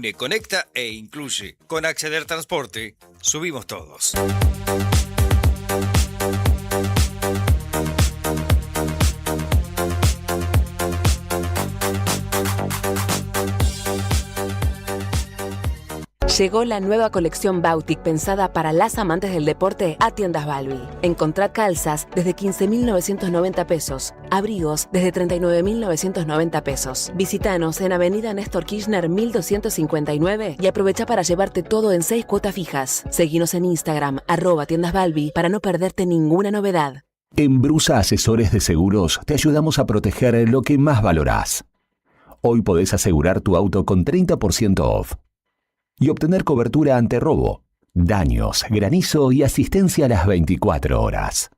une, conecta e incluye. Con Acceder Transporte, subimos todos. Llegó la nueva colección Bautic pensada para las amantes del deporte a Tiendas Balbi. Encontrá calzas desde 15.990 pesos, abrigos desde 39.990 pesos. Visítanos en Avenida Néstor Kirchner 1259 y aprovecha para llevarte todo en 6 cuotas fijas. Seguinos en Instagram @Tiendas Balbi para no perderte ninguna novedad. En Brusa Asesores de Seguros te ayudamos a proteger lo que más valorás. Hoy podés asegurar tu auto con 30% off y obtener cobertura ante robo, daños, granizo y asistencia a las 24 horas.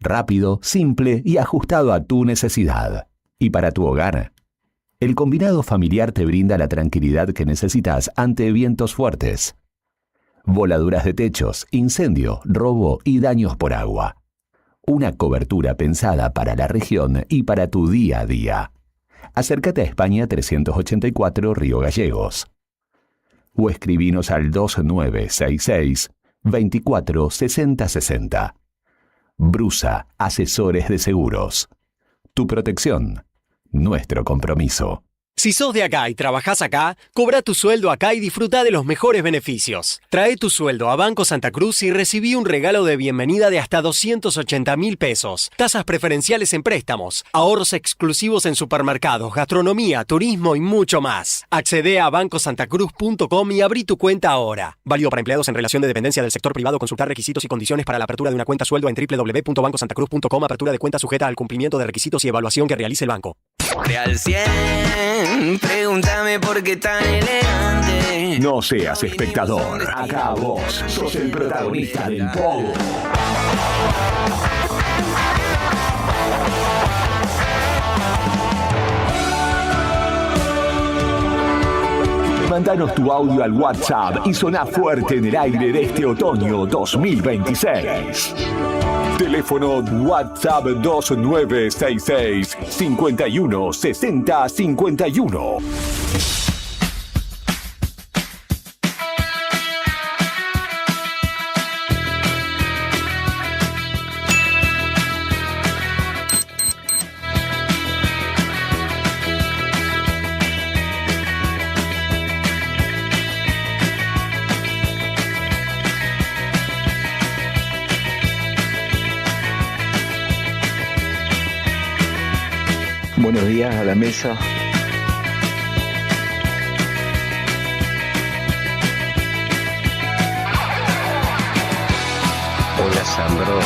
Rápido, simple y ajustado a tu necesidad. Y para tu hogar, el combinado familiar te brinda la tranquilidad que necesitas ante vientos fuertes, voladuras de techos, incendio, robo y daños por agua. Una cobertura pensada para la región y para tu día a día. Acércate a España 384 Río Gallegos. O escribinos al 2966 24 60 60. Brusa Asesores de Seguros. Tu protección, nuestro compromiso. Si sos de acá y trabajás acá, cobra tu sueldo acá y disfruta de los mejores beneficios. Trae tu sueldo a Banco Santa Cruz y recibí un regalo de bienvenida de hasta 280.000 pesos. Tasas preferenciales en préstamos, ahorros exclusivos en supermercados, gastronomía, turismo y mucho más. Accede a bancosantacruz.com y abrí tu cuenta ahora. Válido para empleados en relación de dependencia del sector privado. Consultar requisitos y condiciones para la apertura de una cuenta sueldo en www.bancosantacruz.com. Apertura de cuenta sujeta al cumplimiento de requisitos y evaluación que realice el banco. Real 100, pregúntame por qué tan elegante. No seas espectador. Acá vos sos el protagonista del pogo. Mandanos tu audio al WhatsApp y soná fuerte en el aire de este otoño 2026. Teléfono WhatsApp 2966 51 60 51. Buenos días a la mesa. Hola, Sandro.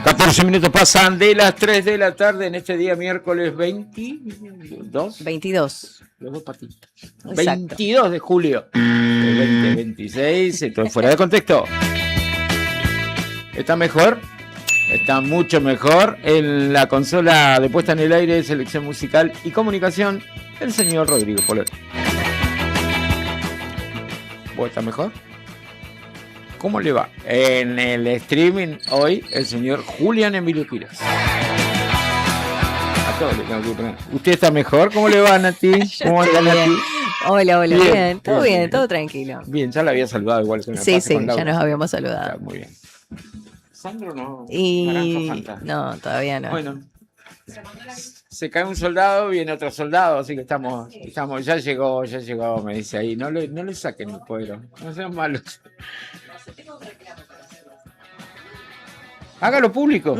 14 minutos pasan de las 3 de la tarde en este día miércoles 22. 22. Los dos patitos. Exacto. 22 de julio de 2026. Esto es Fuera de Contexto. ¿Está mejor? Está mucho mejor. En la consola de puesta en el aire, selección musical y comunicación, el señor Rodrigo Poler. ¿Vos está mejor? ¿Cómo le va? En el streaming hoy, el señor Julián Emilio Quiroz. A todos le tengo que poner. ¿Usted está mejor? ¿Cómo le va, Nati? ¿Cómo anda, Nati? Hola, bien. Todo bien, todo tranquilo. Bien, ya la había saludado igual que me Sí, pase con Laura. ya nos habíamos saludado. Está muy bien. Sandro no. Y Naranja Fanta. no, todavía no. Bueno, se cae un soldado, viene otro soldado, así que estamos, ya llegó, me dice ahí, no le saquen el pueblo, no sean malos. Hágalo público,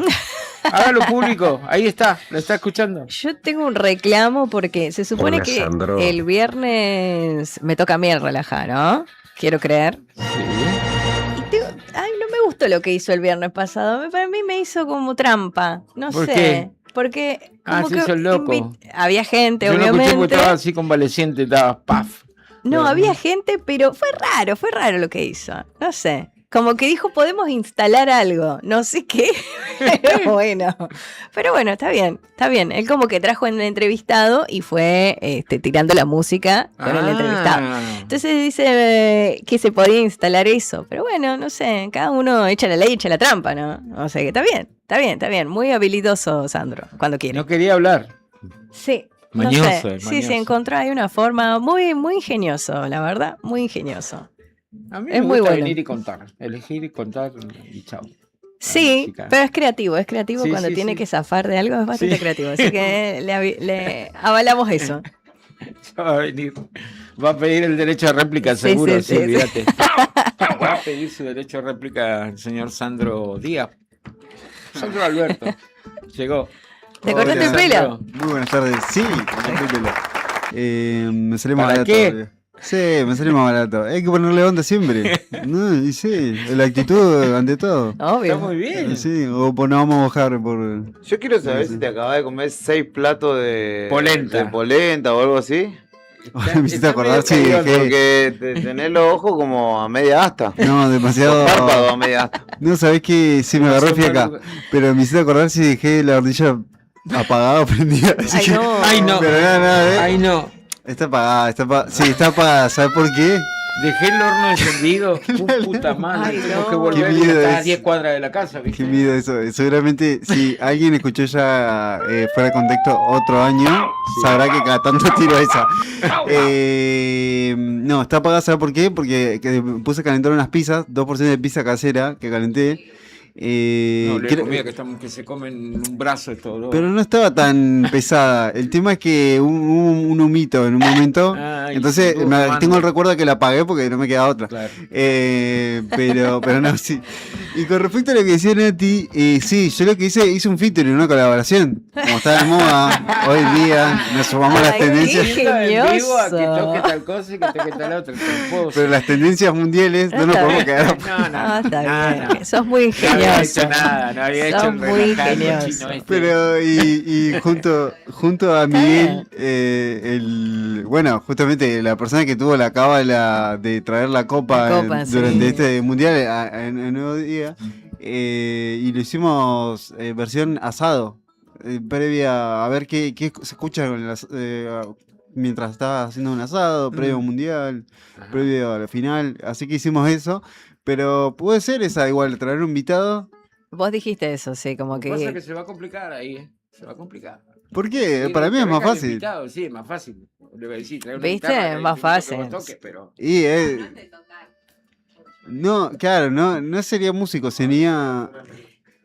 ahí está, lo está escuchando. Yo tengo un reclamo porque se supone Hola, que Sandro. el viernes me toca a mí relajar, ¿no? Quiero creer. Sí. Ay, no me gustó lo que hizo el viernes pasado. Para mí me hizo como trampa. No ¿Por sé. qué? Porque Ah, como se que hizo el loco. había gente, Yo no escuché obviamente. porque estaba así convaleciente, estaba paf. No, había gente, pero fue raro lo que hizo. No sé. Como que dijo, podemos instalar algo. No sé qué. Pero bueno. Pero bueno, está bien. Él como que trajo en el entrevistado y fue tirando la música con el entrevistado. Entonces dice que se podía instalar eso. Pero bueno, no sé. Cada uno echa la ley, echa la trampa, ¿no? O sea que está bien. Muy habilidoso, Sandro, cuando quiere. No quería hablar. Sí. Mañoso, no sé. Sí, mañoso. se encontró ahí una forma muy, muy ingenioso, la verdad, muy ingenioso. A mí Es me muy gusta bueno. venir y contar. Elegir y contar y chao. Sí, música. pero es creativo Sí, cuando sí, tiene sí. que zafar de algo, es bastante Sí. creativo. Así que le avalamos eso. Ya va a venir. Va a pedir el derecho de réplica, Sí, seguro, sí, sí, sí, olvídate. Va a pedir su derecho de réplica el señor Sandro Díaz. Sandro Alberto. Llegó. ¿Te Hola. cortaste el pelo? Sandro. Muy buenas tardes. Sí, me corté el pelo. Me salió más ¿Para barato. qué? Sí, me salió más barato. Hay que ponerle onda siempre. No, y sí, la actitud ante todo. Está Obvio. muy bien. Sí, o pues nos vamos a bajar por. Yo quiero saber Sí. si te acabas de comer 6 platos de Polenta. de polenta o algo así. Me hiciste está acordar, medio sí, caído dejé. Porque tenés los ojos como a media asta. No, Los demasiado. párpados a media asta. No, sabés que sí me agarró fiaca. Pero me hiciste acordar si dejé la hornilla apagada o prendida. Así Ay, que- no. Ay, no. Pero nada, Ay, no. Está apagada, sí, está apagada. ¿Sabes por qué? Dejé el horno encendido. Puta madre. Ay, Tengo no. que volver Qué y miedo estar a es. 10 cuadras de la casa, ¿viste? Qué miedo eso. Seguramente, si alguien escuchó ya fuera de contexto otro año, sabrá que cada tanto tiro esa. No, está apagada, ¿sabes por qué? Porque me puse a calentar unas pizzas, 2 porciones de pizza casera que calenté. No, le quiero- comida que se comen un brazo estos dos. pero no estaba tan pesada. El tema es que hubo un humito en un momento. Ay, Entonces estuvo fumando. tengo el recuerdo de que la apagué porque no me queda otra. Claro. Pero no, sí. Y con respecto a lo que decía Nati, sí, yo lo que hice un featuring, una colaboración. Como está de moda hoy en día, nos sumamos las Ay, tendencias. qué En vivo a que ingenioso. toque tal cosa y que toque tal otra. Pero las tendencias mundiales no nos Está podemos bien. quedar. Ah, está no, bien. Sos muy No había ingenioso. hecho nada, no había hecho Sos el muy relajado ingenioso. chino este. Pero y junto a Miguel, bueno, justamente la persona que tuvo la cábala de traer la copa, La copa, durante sí. este mundial en el nuevo día, y lo hicimos versión asado, previa a ver qué se escucha mientras estaba haciendo un asado, previo a un mundial, Ajá. previo a la final, así que hicimos eso. Pero puede ser esa igual, traer un invitado. Vos dijiste eso, sí, como Lo que pasa es que que. se va a complicar ahí, ¿eh? Se va a complicar. ¿Por qué? Sí, Para mí que es más venga el fácil. invitado, sí, es más fácil. Le voy a decir, traer una ¿Viste? guitarra, Es más que vos fácil. toques, pero... Y no, claro, no sería músico, sería.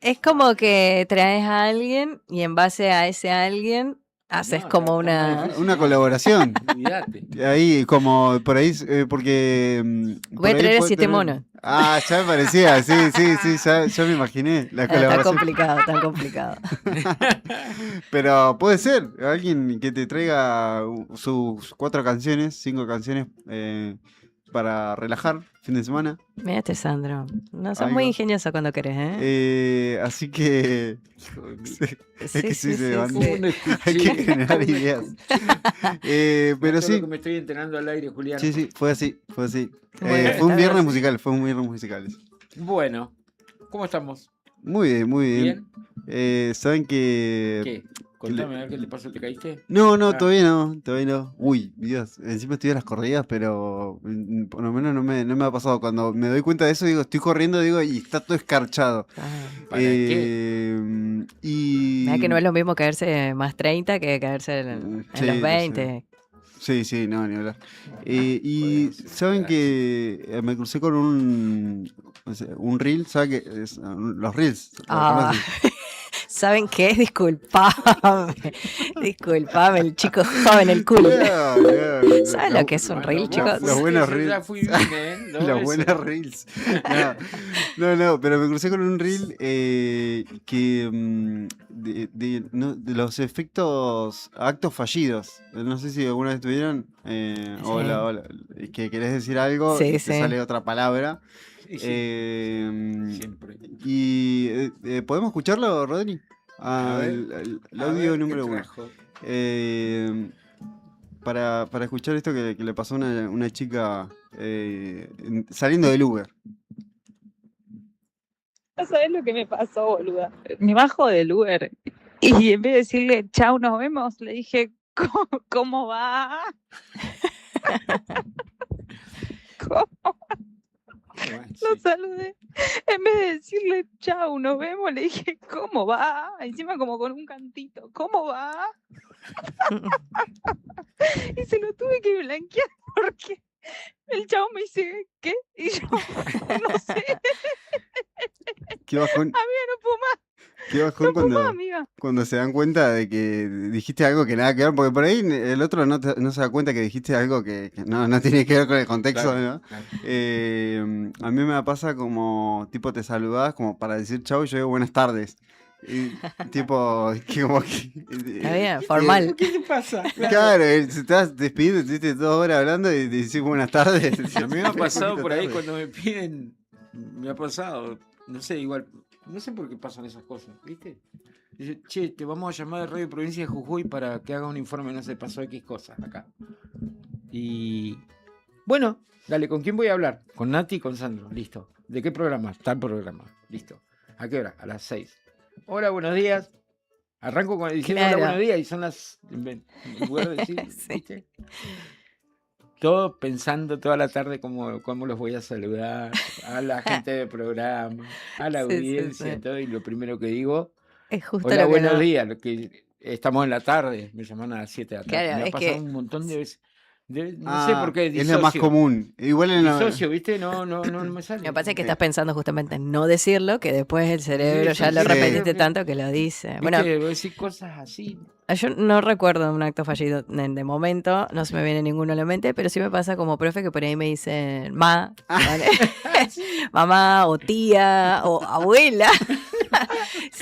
Es como que traes a alguien y en base a ese alguien haces No, como está muy una. difícil. Una colaboración. Olvídate. Ahí, como por ahí, porque. Voy a traer a 7 monos. Ah, ya me parecía, sí, ya me imaginé la Está colaboración. complicado, tan complicado. Pero puede ser, alguien que te traiga sus 4 canciones, 5 canciones para relajar, fin de semana. Mira este Sandro. No sos Ahí muy va. ingenioso cuando querés, ¿eh? Así que. Hijo de mí. Es Sí, que sí, sí, se sí, van- sí. ¿Cómo no escuché? Hay que generar ¿Cómo no ideas. escuché? Pero Todo lo sí, que me estoy entrenando al aire, Julián. sí, fue así. Bueno, Fue está un viernes bien. musical, fue un viernes musical. Bueno, ¿cómo estamos? Muy bien, muy bien. ¿Bien? Saben que. ¿Qué? Contame, a ver qué te pasó, ¿te caíste? No, Ah. todavía no. Uy, Dios, encima estoy a las corridas, pero por lo menos no me ha pasado. Cuando me doy cuenta de eso, digo, estoy corriendo, digo, y está todo escarchado. Ah, ¿Para qué? Y. mirá que no es lo mismo caerse más 30 que caerse en Sí, los lo 20. Sí, no, ni hablar. Y saben que me crucé con un reel, ¿saben qué? Los reels. ¿lo Ah, conocen? ¿saben qué? Disculpame, el chico joven, el cool. ¿Sabes lo que es un reel, chicos? Los buenos Ya reels. fui bien, ¿eh? Dos Los veces. buenos reels. No, pero me crucé con un reel que de los efectos actos fallidos. No sé si alguna vez tuvieron que querés decir algo Sí, y te sí. sale otra palabra. Sí, sí, siempre. Y ¿podemos escucharlo, Rodri? A ver, El A audio ver, número ¿qué 1. trajo? Para escuchar esto que le pasó a una chica saliendo del Uber. No sabes lo que me pasó, boluda. Me bajo del Uber y en vez de decirle chau, nos vemos, le dije, ¿cómo va? ¿Cómo? Lo saludé. En vez de decirle chau, nos vemos, le dije, ¿cómo va? Encima como con un cantito, ¿cómo va? Y se lo tuve que blanquear porque el chavo me dice, ¿qué? Y yo, no sé. Qué bajón, Amiga, no puedo más. qué bajón No puedo más, cuando, amiga. cuando se dan cuenta de que dijiste algo que nada que ver, porque por ahí el otro no se da cuenta que dijiste algo que no tiene que ver con el contexto, Claro, ¿no? claro. A mí me pasa como, tipo, te saludás como para decir chau y yo digo buenas tardes. Y, tipo, que como que... Está bien, formal. ¿Qué te pasa? Claro, se estás despidiendo, estuviste 2 horas hablando y te decís buenas tardes. A mí me ha pasado por ahí Tarde. cuando me piden, me ha pasado, no sé, igual, no sé por qué pasan esas cosas, ¿viste? Dice, che, te vamos a llamar de Radio Provincia de Jujuy para que haga un informe, no sé, pasó X cosas acá. Y bueno, dale, ¿con quién voy a hablar? Con Nati y con Sandro, listo. ¿De qué programa? Tal programa, listo. ¿A qué hora? A las 6. Hola, buenos días. Arranco diciendo Claro. hola, buenos días y son las... En lugar de decir, Sí. ¿viste? Todo pensando toda la tarde cómo los voy a saludar, a la gente del programa, a la Sí, sí, audiencia, sí. todo, y lo primero que digo, Es justo hola, lo que buenos no. días, lo que estamos en la tarde, me llaman a las 7 de la tarde. Claro, Me ha es pasado que- un montón de veces. No sé por qué, Es lo más disocio. común. Igual en la... Disocio, ¿viste? No me sale. Lo que pasa es que estás pensando justamente en no decirlo, que después el cerebro Sí, ya sí, lo sí. repetiste Sí. tanto que lo dice. ¿Viste? Bueno, Voy a decir cosas así. yo no recuerdo un acto fallido de momento, no se me viene ninguno a la mente, pero sí me pasa como profe que por ahí me dicen ¿vale? Mamá o tía o abuela.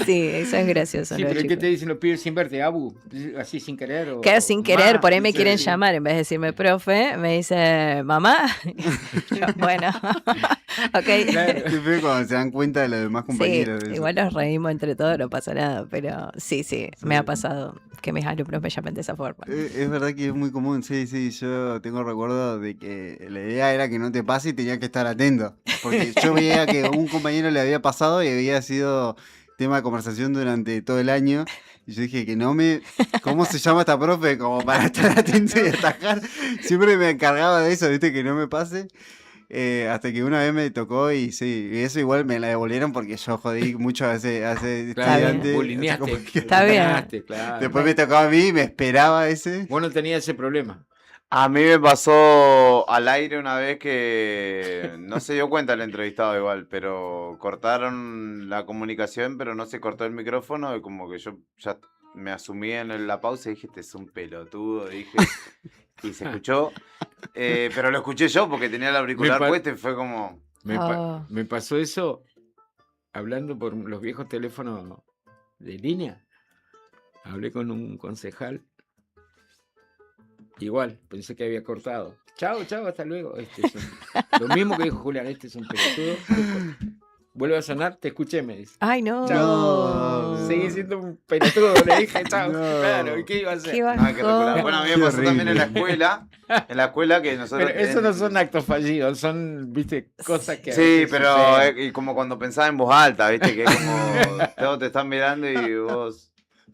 Sí, eso es gracioso. Sí, los pero ¿qué chicos. te dicen los pibes sin verte? Abu, así sin querer. Claro, sin querer, por ahí me ¿viste? quieren llamar, en vez de decirme profe, me dice mamá. Yo, bueno, ok. Claro. Qué feo cuando se dan cuenta de los demás Sí, compañeros. de eso. igual nos reímos entre todos, no pasa nada, pero sí, me ha pasado que mis alumnos me llamen de esa forma. Es verdad que es muy común, sí, yo tengo recuerdo de que la idea era que no te pase y tenía que estar atento, porque yo veía que a un compañero le había pasado y había sido tema de conversación durante todo el año, y yo dije que ¿cómo se llama esta profe? Como para estar atento y atajar, siempre me encargaba de eso, viste, que no me pase. Hasta que una vez me tocó y sí, y eso igual me la devolvieron porque yo jodí mucho a ese Claro, estudiante. bulineaste, así como que- Está bien. bulineaste, claro. Después me tocaba a mí y me esperaba ese. Vos no tenías ese problema. A mí me pasó al aire una vez que no se dio cuenta el entrevistado igual, pero cortaron la comunicación, pero no se cortó el micrófono y como que yo ya me asumí en la pausa y dije, este es un pelotudo, dije, y se escuchó, pero lo escuché yo porque tenía el auricular pa- puesto y fue como... Oh. Me pasó eso hablando por los viejos teléfonos de línea. Hablé con un concejal. Igual, pensé que había cortado. Chao, hasta luego. Lo mismo que dijo Julián, este es un pelotudo. Vuelve a sonar, te escuché, me dice. Ay, no. No. Sigue siendo un pelotudo, le dije, chao. No. Claro, ¿y qué iba a hacer? Qué No, hay que bajón. recordar. Bueno, a mí Qué me pasó también en la horrible. escuela que nosotros... Pero eso no son actos fallidos, son, viste, cosas que... a Sí, veces pero suceden. y como cuando pensaba en voz alta, viste, que es como todos te están mirando y vos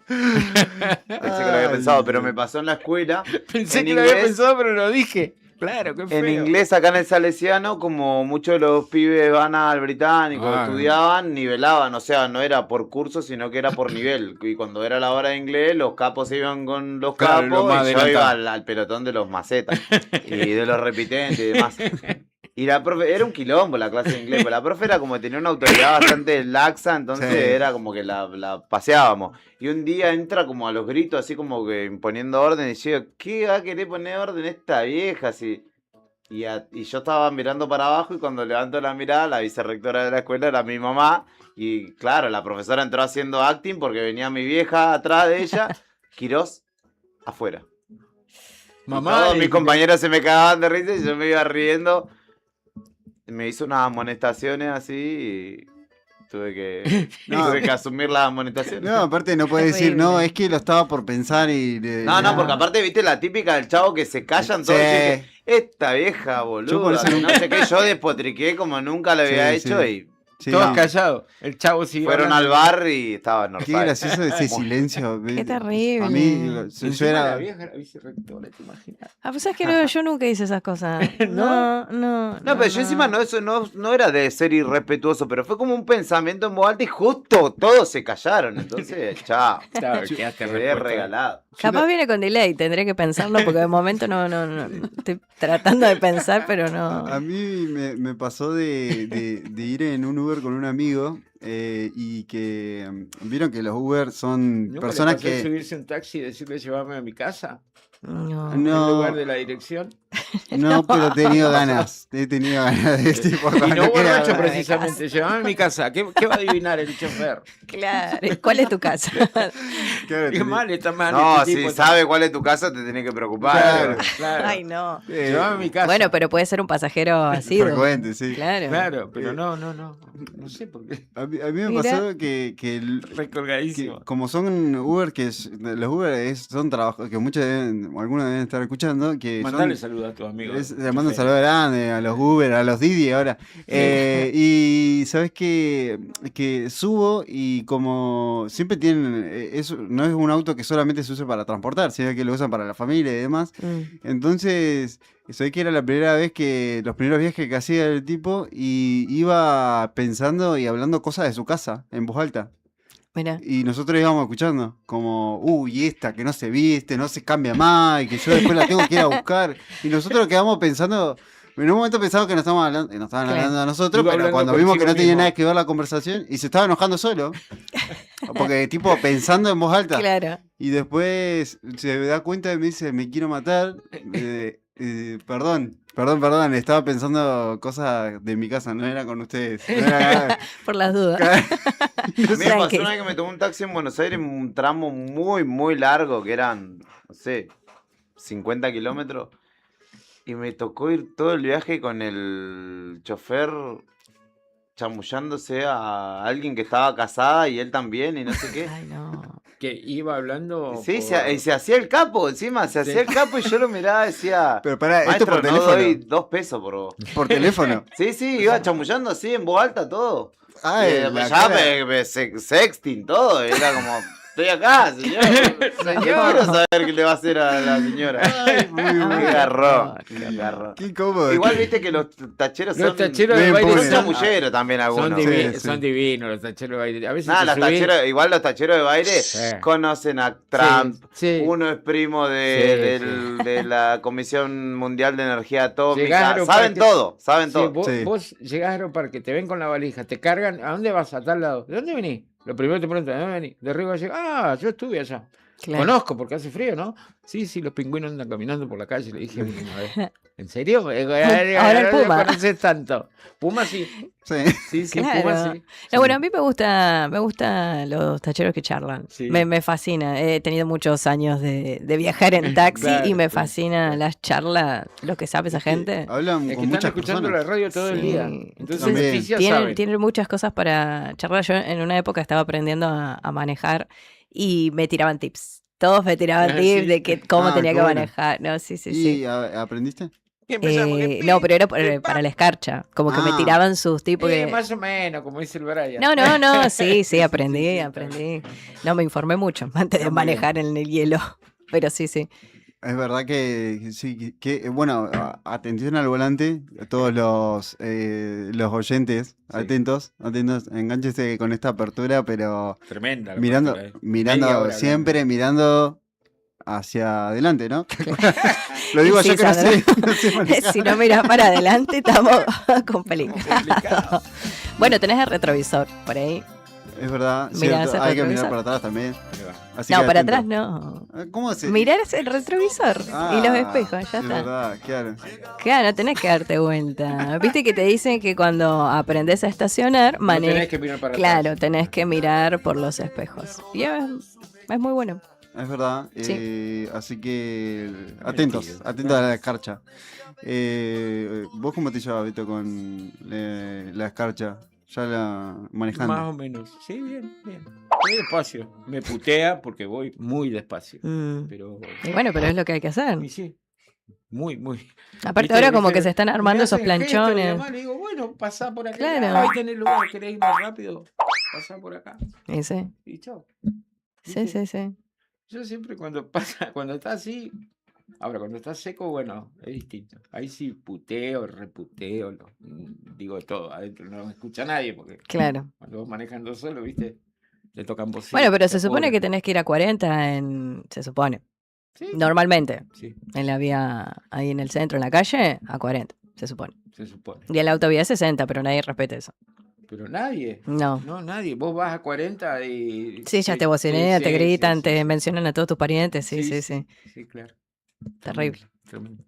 pensé que lo había pensado, pero me pasó en la escuela. Pensé en que lo había inglés. pensado, pero lo dije. Claro, qué feo. En inglés, acá en el Salesiano, como muchos de los pibes van al británico, Ah. estudiaban, nivelaban, o sea, no era por curso, sino que era por nivel. Y cuando era la hora de inglés, los capos se iban con los Claro, los capos más y yo iba adelantados. al pelotón de los macetas y de los repitentes y demás. Y la profe, era un quilombo la clase de inglés, pero la profe era como que tenía una autoridad bastante laxa, entonces Sí. era como que la paseábamos. Y un día entra como a los gritos, así como que imponiendo orden, y yo, ¿qué va a querer poner orden esta vieja? Así. Y yo estaba mirando para abajo y cuando levanto la mirada, la vicerrectora de la escuela era mi mamá. Y claro, la profesora entró haciendo acting porque venía mi vieja atrás de ella. Quirós, afuera. Mamá, Todos le mis dije, compañeros se me cagaban de risa y yo me iba riendo. Me hizo unas amonestaciones así y tuve que, No. tuve que asumir las amonestaciones. No, aparte no puedes decir, no, Horrible. es que lo estaba por pensar y... No, porque aparte, viste, la típica del chavo que se callan todos y Sí. dicen, esta vieja Yo por boluda, eso que nunca- no sé qué, yo despotriqué como nunca lo había Sí, hecho sí. y Sí, todos no. callados. El chavo siguió fueron al hablando. bar y estaban Qué normal. gracioso ese silencio. Qué terrible. A mí, yo Encima era... la vieja, la vicerrectora, ¿te imaginas? Ah, pues es que no, yo nunca hice esas cosas. No, no. No, pero yo encima eso no era de ser irrespetuoso, pero fue como un pensamiento en voz alta y justo todos se callaron. Entonces, chao. Claro, quedaste Quedé respuesta. regalado. Capaz viene con delay, tendré que pensarlo porque de momento no. Estoy tratando de pensar, pero no. A mí me pasó de ir en un Uber con un amigo y que vieron que los Uber son ¿Nunca personas le pasó que... subirse a un taxi y decirle llévame a mi casa? No. En No. lugar de la dirección. No, pero he tenido ganas. He tenido ganas de tipo. Y no cuando quiera- borracho precisamente. Llévame a mi casa. ¿Qué va a adivinar el chofer? Claro. ¿Cuál es tu casa? Claro, Qué mal está mal. No, este si tipo. sabe cuál es tu casa, te tenés que preocupar. Claro. Claro. Ay, no. Llévame a mi casa. Bueno, pero puede ser un pasajero así. Frecuente, sí. Claro. Claro, pero no. No sé por qué. A mí me Mira. pasó que Recolgadísimo. como son Uber, los Uber son trabajos que algunos deben estar escuchando, que Mandale son... saludos a tus amigos. Le mando un saludo grande a los Uber, a los Didi ahora. Y sabes que subo y como siempre tienen, no es un auto que solamente se use para transportar, sino que lo usan para la familia y demás. Entonces, sabés que era la primera vez los primeros viajes que hacía el tipo y iba pensando y hablando cosas de su casa en voz alta. Mira. Y nosotros íbamos escuchando, como, uy, esta que no se viste, no se cambia más, y que yo después la tengo que ir a buscar. Y nosotros quedamos pensando, en un momento pensamos que nos estaban hablando a nosotros, Iba pero hablando cuando vimos que consigo no tenía mismo. nada que ver la conversación, y se estaba enojando solo. Porque, tipo, pensando en voz alta. Claro. Y después se da cuenta y me dice, me quiero matar. Perdón, estaba pensando cosas de mi casa, no era con ustedes. No era- Por las dudas. A mí me pasó Tranqui. una vez que me tomé un taxi en Buenos Aires en un tramo muy, muy largo, que eran, no sé, 50 kilómetros. Y me tocó ir todo el viaje con el chofer chamullándose a alguien que estaba casada y él también y no sé qué. Ay, no. Que iba hablando. Sí, por- y se hacía el capo encima, se hacía el capo y yo lo miraba y decía, Pero pará, esto maestro, por no teléfono. doy 2 pesos por vos. Por teléfono. Sí, iba chamullando así en voz alta todo. Ay, Ya la cara. sexting todo, era como, estoy acá, señor. Señor, quiero saber qué le va a hacer a la señora. Muy Qué bueno. garrón, qué garrón. Qué incómodo. Igual viste que los tacheros Los son tacheros de son baile son- chamulleros también algunos. Sí. son divinos los tacheros de baile. A veces Nada, te los subís- tacheros, igual los tacheros de baile Sí. conocen a Trump. Sí. Uno es primo Sí, de la Comisión Mundial de Energía Atómica. Llegás a Saben Aeroparque- todo, saben Sí, todo. vos, vos llegás a Aeroparque, te ven con la valija, te cargan. ¿A dónde vas? A tal lado. ¿De dónde venís? Lo primero te preguntan, ¿de dónde venís? De Río Gallegos. Ah, yo estuve allá. Claro. Conozco porque hace frío, ¿no? Sí, los pingüinos andan caminando por la calle. Le dije una vez. ¿En serio? Ahora el Puma. No conoces tanto. Puma sí. Sí. Sí, Claro. Puma sí. No, bueno, a mí me gustan los tacheros que charlan. Sí. Me fascina. He tenido muchos años de viajar en taxi Claro, y me sí. fascina las charlas, lo que sabe esa gente. Hablan Es que con están muchas escuchando personas. la radio todo el Sí. día. Entonces, También. noticias saben. Tienen muchas cosas para charlar. Yo en una época estaba aprendiendo a manejar y me tiraban tips. Todos me tiraban Ah, tips sí. de cómo Ah, tenía qué que bueno. manejar. No, sí. ¿Y aprendiste? No, pero era para la escarcha. Como que me Ah. tiraban sus tipos que... Más o menos, como dice el Brian. No, sí, aprendí. No, me informé mucho antes de Está muy manejar en el hielo. Pero sí. Es verdad que sí, bueno, atención al volante, a todos los oyentes, atentos, engánchese con esta apertura, pero Tremenda. la mirando, apertura, Media hora siempre mirando hacia adelante, ¿no? Lo digo Sí, yo que no sé, Sandra. no sé manejar. Si no miras para adelante, estamos con peligro. complicado. Bueno, tenés el retrovisor por ahí. Es verdad, Mirá cierto, hacia el hay que mirar retrovisor. para atrás también. Ahí va. Así No, que para atento. atrás no. ¿Cómo se...? Mirar hacia el retrovisor y los espejos, ya es está. verdad, claro. Claro, no tenés que darte vuelta. Viste que te dicen que cuando aprendes a estacionar, No tenés que mirar para Claro, atrás. tenés que mirar por los espejos. Y es muy bueno. Es verdad, Sí. así que atentos a la escarcha. ¿Vos cómo te llevas, Vito, con la escarcha? ¿Ya la manejando? Más o menos. Sí, bien. Voy despacio. Me putea porque voy muy despacio. Pero. Y bueno, pero es lo que hay que hacer. Y sí. Muy. Aparte ¿Viste? ahora como que ¿Viste? se están Me armando esos hacen gestos y planchones. demás, le digo, bueno, pasá por acá. Claro. Ahí tenés lugar, querés ir más rápido. Pasá por acá. Y sí. Y chao. Sí. Yo siempre cuando está así. Ahora, cuando está seco, bueno, es distinto. Ahí sí puteo, reputeo, digo todo. Adentro no me escucha nadie porque Claro. cuando vos manejando solo, viste, te tocan bocina. Bueno, pero se te supone apuran. que tenés que ir a 40 se supone. Sí, Normalmente. sí, En la vía, ahí en el centro, en la calle, a 40, se supone. se supone. Y en la autovía 60, pero nadie respeta eso. Pero nadie. No. No, nadie. Vos vas a 40 y... Sí, ya sí, te bocinean, sí, te sí, gritan, sí, te sí. mencionan a todos tus parientes. Sí, sí, sí. Sí, claro. Terrible. Tremendo.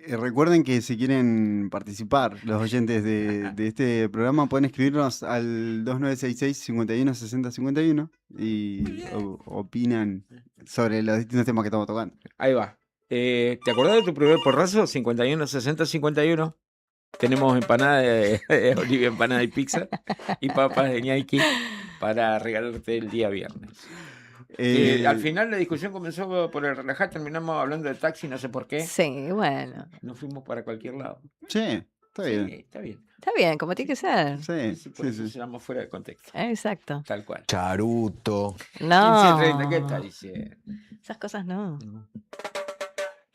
Recuerden que si quieren participar, los oyentes de este programa pueden escribirnos al 2966-516051 y opinan sobre los distintos temas que estamos tocando. Ahí va. ¿Te acordás de tu primer porrazo? 51, 60, 51. Tenemos empanada de Olivia, empanada y pizza y papas de ñaiqui para regalarte el día viernes. Al final la discusión comenzó por el relajar, terminamos hablando de taxi, no sé por qué. Sí, bueno. Nos fuimos para cualquier lado. Sí, está bien. Sí, está bien. Está bien, como tiene que ser. Sí, Por eso se llama fuera de contexto. Exacto. Tal cual. Charuto. No. 15:30, ¿qué está diciendo? Esas cosas no.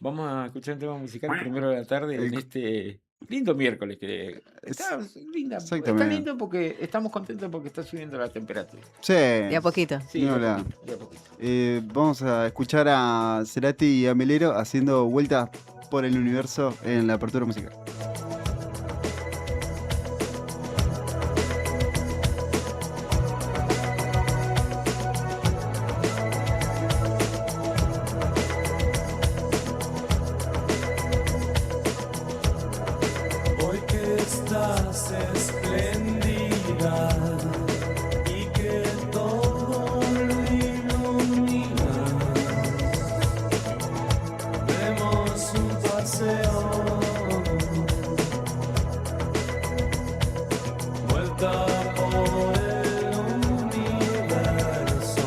Vamos a escuchar un tema musical primero de la tarde en este lindo miércoles que está linda. Está Exactamente. lindo porque estamos contentos porque está subiendo la temperatura. Sí. De a poquito. Sí, Ni de a hablar. poquito, de a poquito. Vamos a escuchar a Cerati y a Melero haciendo vueltas por el universo en la apertura musical. Hoy que estás espléndida y que todo lo ilumina, demos un paseo, vuelta por el universo.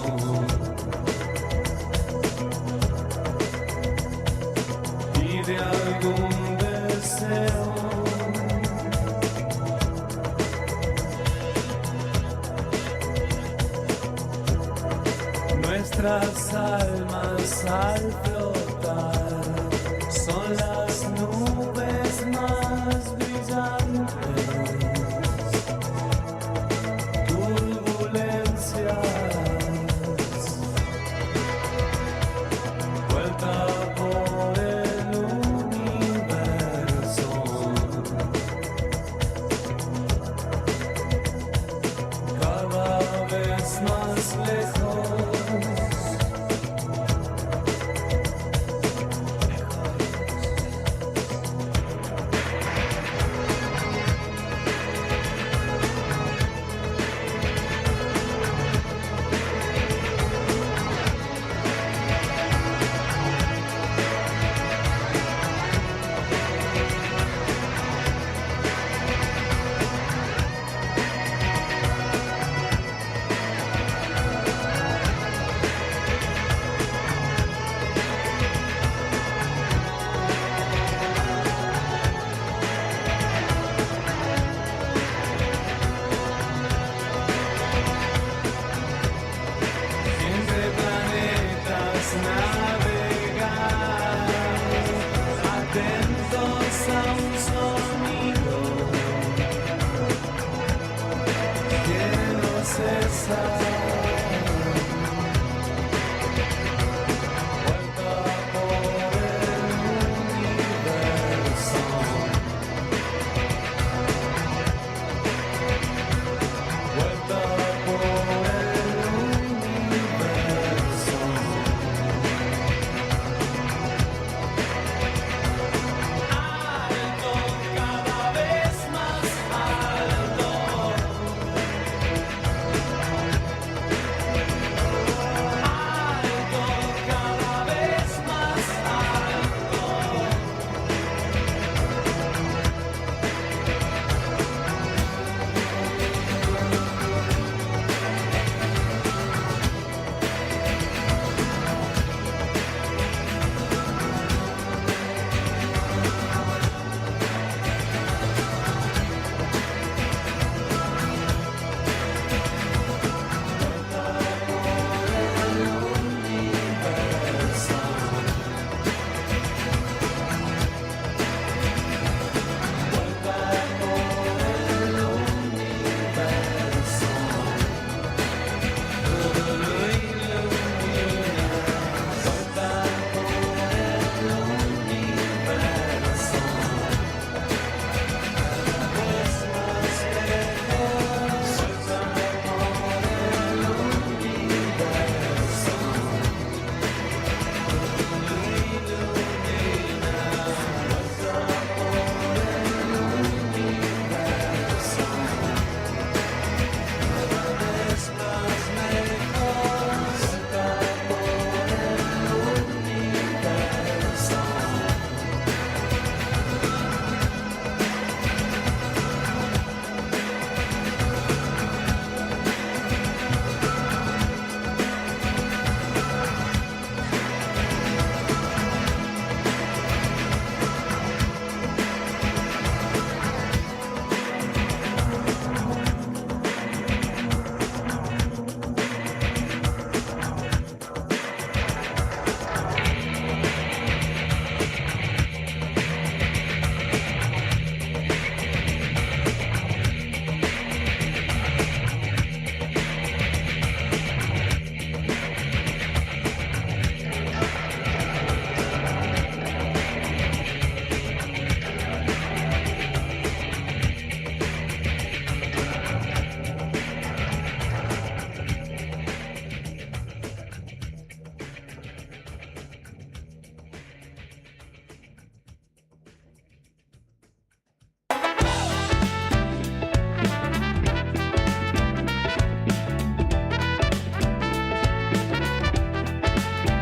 Pide algún deseo. Nuestras almas al flotar son las nubes más brillantes, turbulencias, vuelta por el universo, cada vez más lejos. Entre planetas navegar, atentos a un sonido que no cesa. Vuelta por el universo. Vuelta por el universo. Alto, cada vez más alto.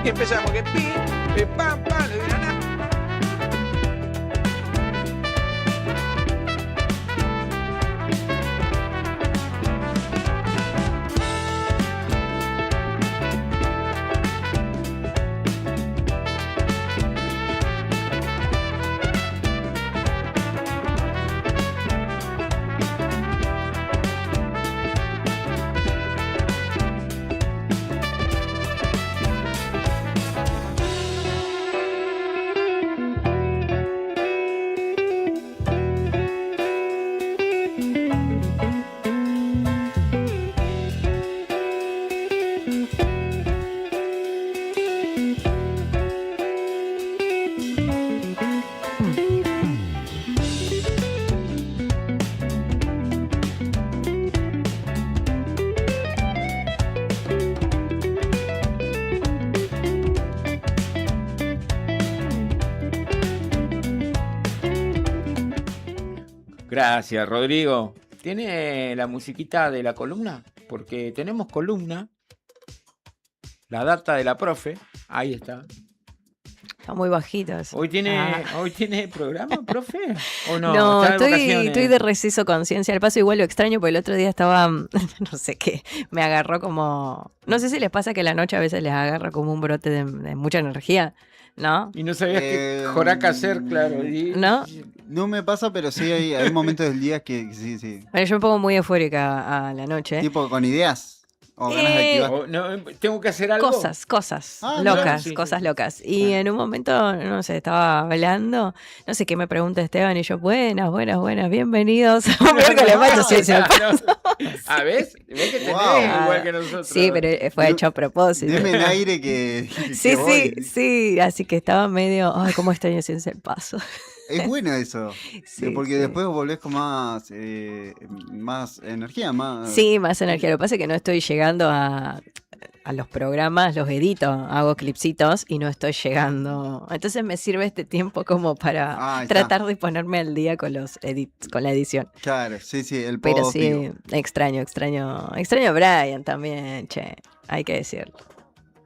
Y empezamos que pim, pam, pam, le doy una nada. Gracias, Rodrigo. ¿Tiene la musiquita de la columna? Porque tenemos columna. La data de la profe. Ahí está. Está muy bajito eso. ¿Hoy tiene programa, profe? ¿O no? No, ¿Está de estoy vacaciones? de receso conciencia. Al paso igual lo extraño porque el otro día estaba, no sé qué, me agarró como... No sé si les pasa que la noche a veces les agarra como un brote de mucha energía, ¿no? Y no sabías qué joraca hacer, claro. ¿No? No me pasa, pero sí hay momentos del día que sí, sí. Bueno, yo me pongo muy eufórica a la noche. Tipo con ideas. O ganas de activar. No, tengo que hacer algo. Cosas Ah, locas, claro, sí, cosas sí. locas. Y en un momento, no sé, estaba hablando, no sé qué me pregunta Esteban, y yo, buenas, bienvenidos. Miércoles, macho, sí, sí, me paso. A ver, ves que tenés Wow. igual que nosotros. Sí, pero fue hecho a propósito. Deme el aire que Sí, voy. sí, así que estaba medio, ay, cómo extraño Ciencia el Paso. Es bueno eso. Sí, porque sí. después volvés con más energía, más. Sí, más energía. Lo que pasa es que no estoy llegando a los programas, los edito, hago clipsitos y no estoy llegando. Entonces me sirve este tiempo como para Ahí está. tratar de ponerme al día con los con la edición. Claro, sí, el Pero post, sí, digo. extraño a Brian también, che, hay que decirlo.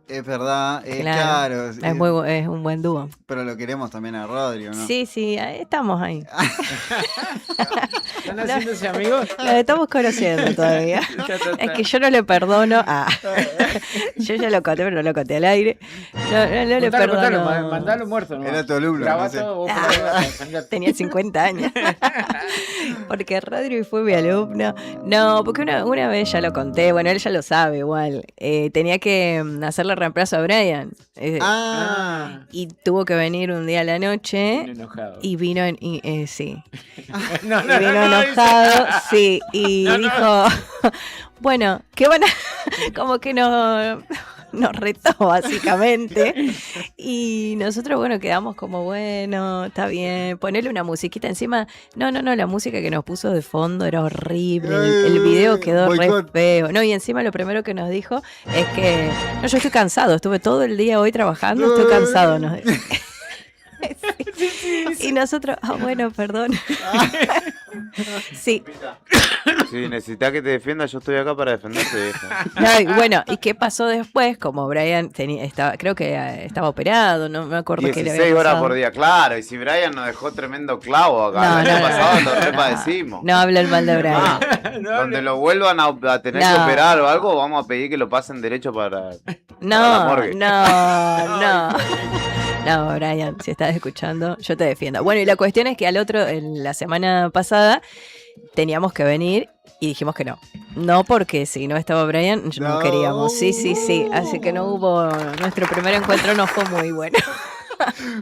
Es verdad, Claro, claro. es un buen dúo. Pero lo queremos también a Rodrigo, ¿no? Sí, estamos ahí. ¿Están haciéndose amigos? Lo estamos conociendo todavía. Es que yo no le perdono. Yo ya lo conté, pero no lo conté al aire. No le perdono. Mandalo muerto. ¿No? Era tu alumno, Grabá no sé. todo vos por ahí, defenderte. Tenía 50 años. Porque Rodrigo fue mi alumno. No, porque una vez ya lo conté. Bueno, él ya lo sabe igual. Tenía que hacerle reemplazo a Brian. Y tuvo que venir un día a la noche. Vino enojado. Y vino, sí. No, Y vino enojado, sí. Y dijo, bueno, ¿qué van a...? Como que nos retó, básicamente. Y nosotros, bueno, quedamos como, bueno, está bien, ponerle una musiquita encima. No, la música que nos puso de fondo era horrible. El video quedó re feo. No, y encima lo primero que nos dijo es que, no, yo estoy cansado, estuve todo el día hoy trabajando, estoy cansado, nos dijo. Sí. Y nosotros, bueno, perdón. Sí. Si necesitas que te defienda, yo estoy acá para defenderte, vieja. No, y bueno, ¿y qué pasó después? Como Brian creo que estaba operado, no me acuerdo qué le había 16 horas pasado. por día, claro. Y si Brian nos dejó tremendo clavo acá, el año pasado lo repadecimos. No habla el mal de Brian. Donde lo vuelvan a tener que No. operar o algo, vamos a pedir que lo pasen derecho para la No, morgue. no, Brian, si estás escuchando, yo te defiendo. Bueno, y la cuestión es que en la semana pasada teníamos que venir y dijimos que no. No, porque si no estaba Brian, no queríamos. Sí. Así que nuestro primer encuentro no fue muy bueno.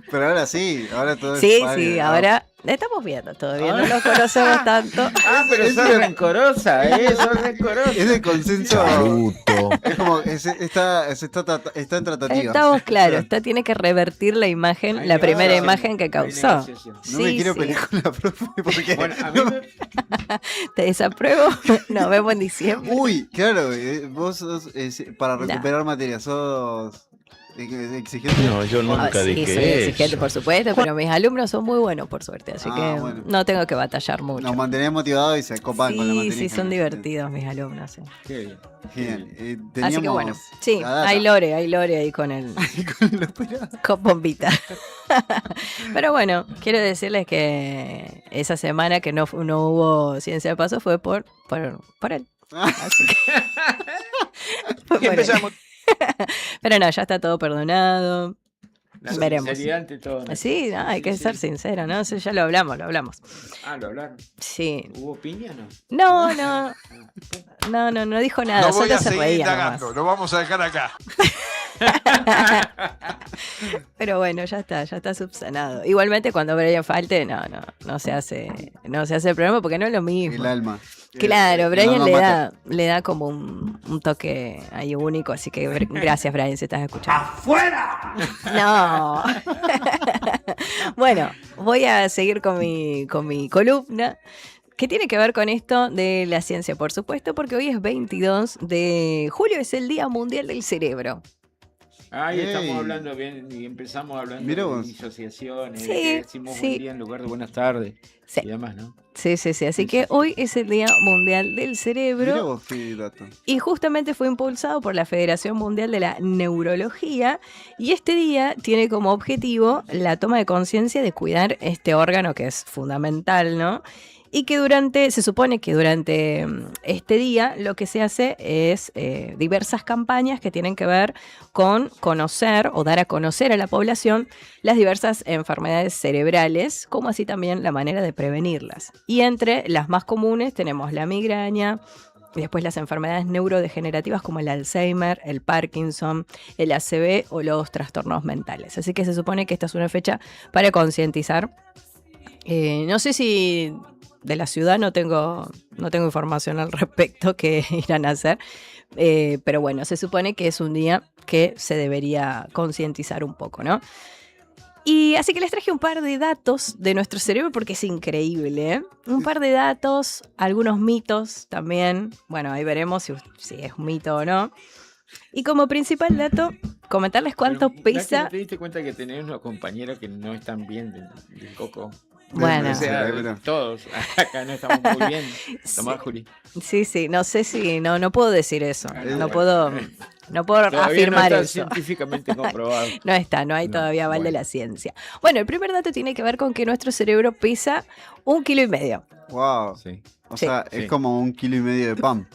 Pero ahora sí, ahora todo es Sí, padre, ¿no? ahora estamos viendo todavía, no los conocemos tanto. Pero sos rencorosa, sos rencorosa. Es de consenso. Charuto. Es como, está en tratativas. Estamos claros, tiene que revertir la imagen, la primera imagen que causó. No me quiero pelear con la profe porque... Bueno, a mí Te desapruebo, nos vemos en diciembre. Uy, claro, vos sos, para recuperar materia, sos Exigente. No, yo nunca Sí, dije soy exigente, eso. por supuesto, pero mis alumnos son muy buenos, por suerte, así que Bueno. no tengo que batallar mucho. Nos mantenés motivados y se copan con la Sí, mantenida. sí, son divertidos mis alumnos. Sí. Qué bien. Bien. Así que bueno, sí, la data. hay lore ahí con el con bombita. Pero bueno, quiero decirles que esa semana que no hubo ciencia de paso fue por él. Así que fue por él. Empezamos. Pero no, ya está todo perdonado. La Veremos. sinceridad ante todo, ¿no? Sí, no, hay que ser sincero, ¿no? Eso ya lo hablamos. Ah, ¿lo hablaron? Sí. ¿Hubo piña o no? No dijo nada, No voy solo a se seguir reía indagando, nomás. lo vamos a dejar acá. Pero bueno, ya está subsanado. Igualmente cuando Brian falte, no se hace el programa porque no es lo mismo. El alma. Claro, Brian no le mata. da como un toque ahí único, así que gracias Brian si estás escuchando. ¡Afuera! No. Bueno, voy a seguir con mi columna, que tiene que ver con esto de la ciencia, por supuesto, porque hoy es 22 de julio, es el Día Mundial del Cerebro. Ahí Ey. estamos hablando bien y empezamos hablando Mirá de vos. disociaciones, Sí, de que decimos sí. buen día en lugar de buenas tardes Sí. y demás, ¿no? Sí. Así que hoy es el Día Mundial del Mirá Cerebro. vos qué dato. Y justamente fue impulsado por la Federación Mundial de la Neurología y este día tiene como objetivo la toma de conciencia de cuidar este órgano que es fundamental, ¿no? Y que se supone que durante este día lo que se hace es diversas campañas que tienen que ver con conocer o dar a conocer a la población las diversas enfermedades cerebrales, como así también la manera de prevenirlas. Y entre las más comunes tenemos la migraña, y después las enfermedades neurodegenerativas como el Alzheimer, el Parkinson, el ACV o los trastornos mentales. Así que se supone que esta es una fecha para concientizar. No sé si de la ciudad no tengo información al respecto que irán a hacer, pero bueno, se supone que es un día que se debería concientizar un poco, ¿no? Y así que les traje un par de datos de nuestro cerebro porque es increíble, ¿eh? Un par de datos, algunos mitos también. Bueno, ahí veremos si es un mito o no. Y como principal dato, comentarles cuánto Pero, ¿no pesa. ¿Te diste cuenta que tenés unos compañeros que no están bien del coco? Bueno. O sea, todos acá no estamos muy bien. Tomás, Juli. Sí, no sé si no puedo decir eso. No puedo Todavía afirmar no está eso. científicamente comprobado. No hay todavía aval de la ciencia. Bueno, el primer dato tiene que ver con que nuestro cerebro pesa 1,5 kilos. Wow. Sí. O sea, Sí. es como 1,5 kilos de pan.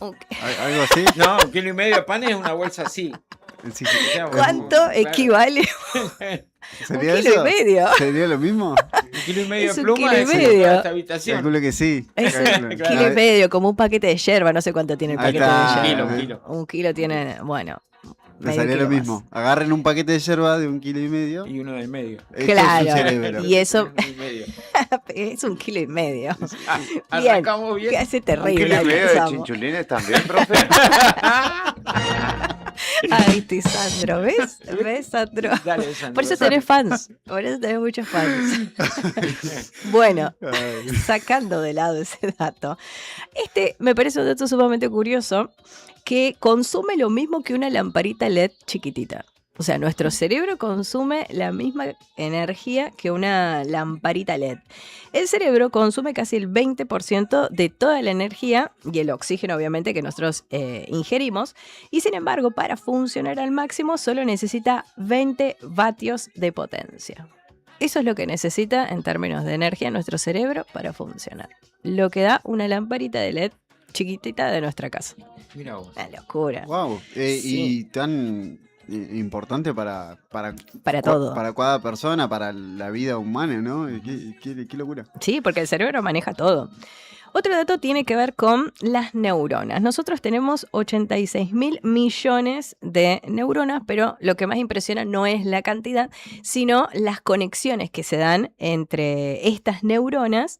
Un- ¿Algo así? No, 1,5 kilos de pan es una bolsa así. Sí. O sea, ¿Cuánto claro. equivale? ¿Sería 1,5 eso? kilos. ¿Sería lo mismo? 1,5 kilos Es de 1,5 pluma es kilos. toda esta habitación. Calculo que sí. Es Calculo. 1,5 kilos, como un paquete de yerba. No sé cuánto tiene el Ahí paquete está. de yerba. Un kilo. 1 kilo tiene, bueno. Me medio salía lo kilo mismo. Agarren un paquete de yerba de 1,5 kilos. Y uno del medio. Esto Claro. es un cerebro. Y eso 1,5 kilos. es 1,5 kilos. Bien. Arrancamos bien. ¿Qué hace 1,5 terrible? kilos de empezamos. chinchulines también, profe. Ay, Sandro, ¿ves? ¿Ves, Sandro? Dale, Sandro. Por eso tenés fans. Por eso tenés muchos fans. Bueno, sacando de lado ese dato. Este me parece un dato sumamente curioso que consume lo mismo que una lamparita LED chiquitita. O sea, nuestro cerebro consume la misma energía que una lamparita LED. El cerebro consume casi el 20% de toda la energía y el oxígeno, obviamente, que nosotros ingerimos. Y sin embargo, para funcionar al máximo, solo necesita 20 vatios de potencia. Eso es lo que necesita en términos de energía nuestro cerebro para funcionar. Lo que da una lamparita de LED chiquitita de nuestra casa. Mira vos. Una locura. Wow. Sí. Y tan importante para todo. Para cada persona, para la vida humana, ¿no? Qué locura. Sí, porque el cerebro maneja todo. Otro dato tiene que ver con las neuronas. Nosotros tenemos 86.000 millones de neuronas, pero lo que más impresiona no es la cantidad, sino las conexiones que se dan entre estas neuronas.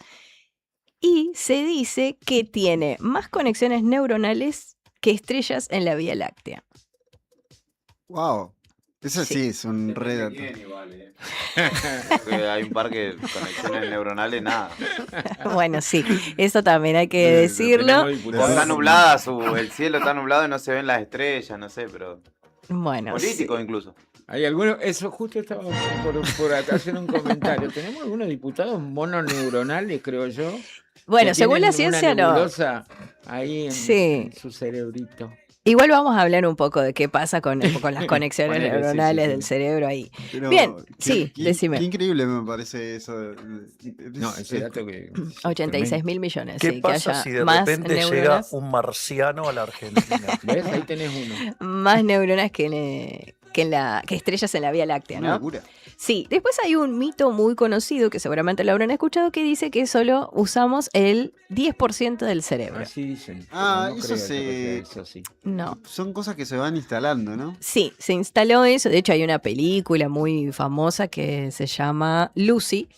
Y se dice que tiene más conexiones neuronales que estrellas en la Vía Láctea. Wow. Eso sí es un re dato. Porque hay un par que conexiones neuronales, nada. Bueno, sí, eso también hay que decirlo. O está nublada, el cielo está nublado y no se ven las estrellas, no sé, pero Bueno, Políticos incluso. Hay algunos, eso justo estaba por acá hacer un comentario. Tenemos algunos diputados mononeuronales, creo yo. Bueno, que según la tienen una ciencia, no. nebulosa ahí Sí. en su cerebrito. Igual vamos a hablar un poco de qué pasa con las conexiones Ponele, sí, neuronales sí, del sí. cerebro ahí. Pero Bien, qué- sí, qué- decime. Qué increíble me parece eso. No, ese dato que... 86.000 millones. ¿Qué sí, pasa que haya si de más repente llega neuronas, un marciano a la Argentina? ¿Ves? Ahí tenés uno. más neuronas que estrellas en la Vía Láctea, Una ¿no? locura. Sí, después hay un mito muy conocido que seguramente lo habrán escuchado que dice que solo usamos el 10% del cerebro. Así dicen. Ah, pero no eso creo que se- sea eso, sí. No. Son cosas que se van instalando, ¿no? Sí, se instaló eso. De hecho, hay una película muy famosa que se llama Lucy,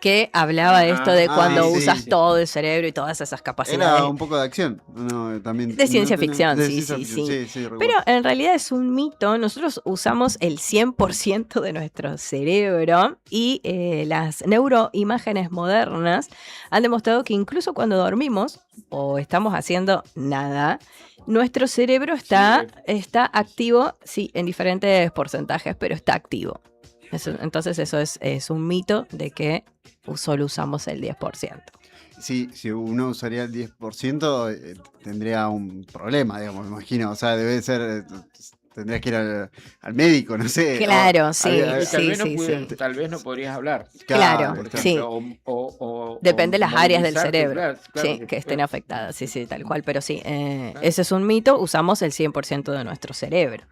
que hablaba de esto de cuando sí, usas sí. todo el cerebro y todas esas capacidades. Era un poco de acción. No, también, De ciencia no, ficción, de sí, ciencia sí, ficción, sí. sí, recuerdo. Pero en realidad es un mito. Nosotros usamos el 100% de nuestro cerebro y las neuroimágenes modernas han demostrado que incluso cuando dormimos o estamos haciendo nada, nuestro cerebro está activo, sí, en diferentes porcentajes, pero está activo. Entonces eso es un mito de que solo usamos el 10%. Sí, si uno usaría el 10%, tendría un problema, digamos, me imagino. O sea, debe ser. Tendrías que ir al médico, no sé. Claro, sí, Tal vez no podrías hablar. Claro, por ejemplo, sí. Depende de las áreas del movilizarte, cerebro, claro sí, que estén afectadas, sí, sí, tal cual. Pero sí, ese es un mito, usamos el 100% de nuestro cerebro.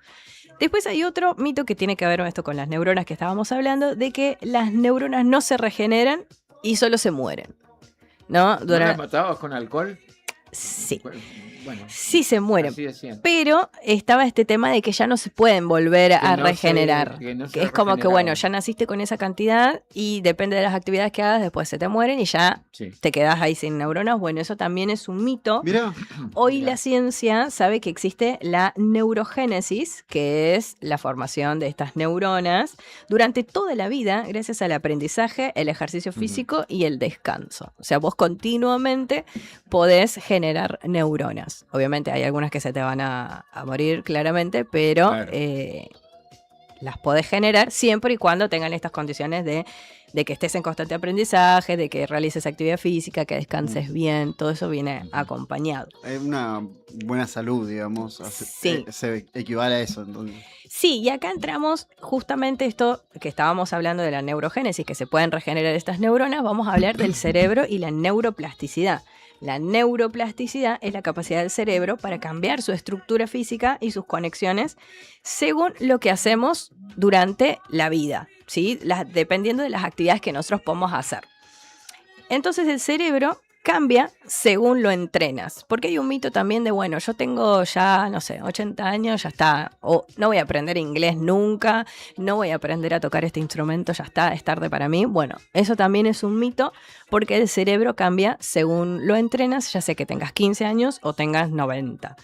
Después hay otro mito que tiene que ver con esto, con las neuronas que estábamos hablando, de que las neuronas no se regeneran y solo se mueren. ¿No? ¿No las matabas con alcohol? Sí. Bueno, sí se mueren. así decían. Pero estaba este tema de que ya no se pueden volver a no se- regenerar. que no se Que es como que, regeneraban. bueno, ya naciste con esa cantidad y depende de las actividades que hagas, después se te mueren y ya Sí. te quedas ahí sin neuronas. Bueno, eso también es un mito. Mirá. Hoy la ciencia sabe que existe la neurogénesis, que es la formación de estas neuronas durante toda la vida, gracias al aprendizaje, el ejercicio físico y el descanso. O sea, vos continuamente podés generar neuronas. Obviamente hay algunas que se te van a morir claramente, pero Claro. las podés generar siempre y cuando tengan estas condiciones de que estés en constante aprendizaje, de que realices actividad física, que descanses bien, todo eso viene acompañado. Hay una buena salud, digamos. Sí. Se equivale a eso, entonces. Sí, y acá entramos justamente esto que estábamos hablando de la neurogénesis, que se pueden regenerar estas neuronas, vamos a hablar del cerebro y la neuroplasticidad. La neuroplasticidad es la capacidad del cerebro para cambiar su estructura física y sus conexiones según lo que hacemos durante la vida, ¿sí? Dependiendo de las actividades que nosotros podemos hacer. Entonces el cerebro cambia según lo entrenas, porque hay un mito también de, bueno, yo tengo ya, no sé, 80 años, ya está, o no voy a aprender inglés nunca, no voy a aprender a tocar este instrumento, ya está, es tarde para mí. Bueno, eso también es un mito, porque el cerebro cambia según lo entrenas, ya sea que tengas 15 años o tengas 90.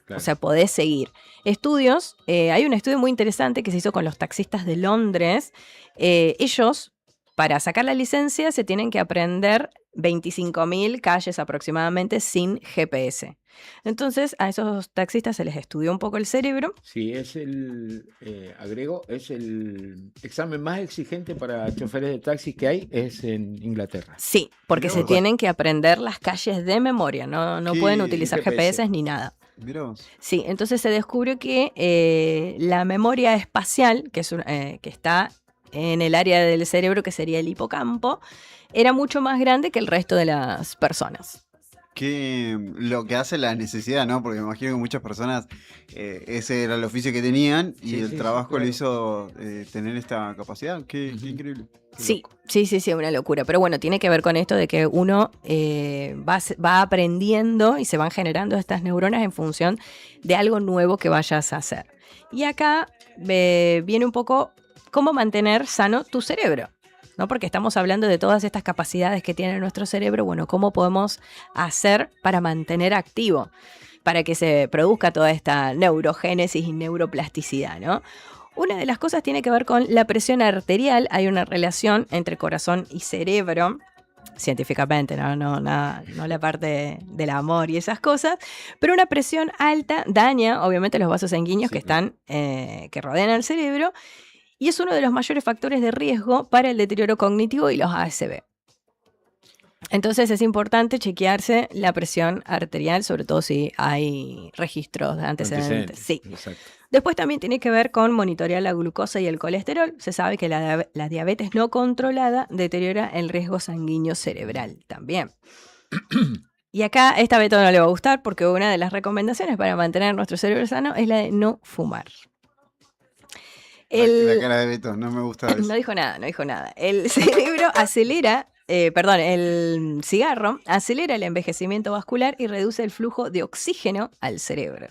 Claro. O sea, podés seguir. Estudios, hay un estudio muy interesante que se hizo con los taxistas de Londres. Ellos, para sacar la licencia, se tienen que aprender 25.000 calles aproximadamente sin GPS. Entonces, a esos taxistas se les estudió un poco el cerebro. Sí, es es el examen más exigente para choferes de taxi que hay, es en Inglaterra. Sí, porque se tienen que aprender las calles de memoria, no Sí, pueden utilizar GPS. GPS ni nada. Mirá vos. Sí, entonces se descubrió que la memoria espacial, que está en el área del cerebro que sería el hipocampo, era mucho más grande que el resto de las personas. Que lo que hace la necesidad, ¿no? Porque me imagino que muchas personas ese era el oficio que tenían y Sí, el sí, trabajo claro. le hizo tener esta capacidad. Qué increíble. Qué Sí, loco. sí, una locura. Pero bueno, tiene que ver con esto de que uno va aprendiendo y se van generando estas neuronas en función de algo nuevo que vayas a hacer. Y acá viene un poco cómo mantener sano tu cerebro, ¿no? Porque estamos hablando de todas estas capacidades que tiene nuestro cerebro. Bueno, ¿cómo podemos hacer para mantener activo? Para que se produzca toda esta neurogénesis y neuroplasticidad, ¿no? Una de las cosas tiene que ver con la presión arterial. Hay una relación entre corazón y cerebro. científicamente, no la parte del amor y esas cosas, pero una presión alta daña obviamente los vasos sanguíneos que están, que rodean al cerebro, y es uno de los mayores factores de riesgo para el deterioro cognitivo y los ASV. Entonces es importante chequearse la presión arterial, sobre todo si hay registros de antecedentes. Sí. Exacto. Después también tiene que ver con monitorear la glucosa y el colesterol. Se sabe que la diabetes no controlada deteriora el riesgo sanguíneo cerebral también. Y acá esta a Beto no le va a gustar porque una de las recomendaciones para mantener nuestro cerebro sano es la de no fumar. La cara de Beto, no me gusta eso. No dijo nada. El cerebro el cigarro acelera el envejecimiento vascular y reduce el flujo de oxígeno al cerebro.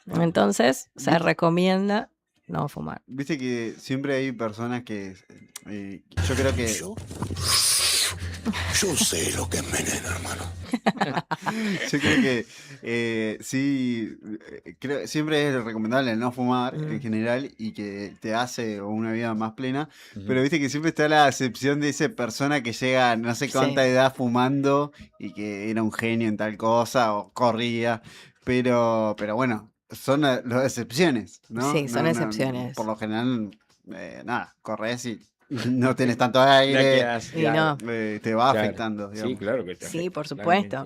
Entonces, se recomienda no fumar. Viste que siempre hay personas que yo creo que... Yo sé lo que envenena, hermano. Yo creo que sí, siempre es recomendable no fumar en general y que te hace una vida más plena, pero viste que siempre está la excepción de esa persona que llega a no sé cuánta edad fumando y que era un genio en tal cosa o corría, pero bueno, son las excepciones, ¿no? Sí, son excepciones. Por lo general, nada, corres y no tienes tanto aire, te va afectando. Digamos. Sí, claro que te afecta. Sí, por supuesto.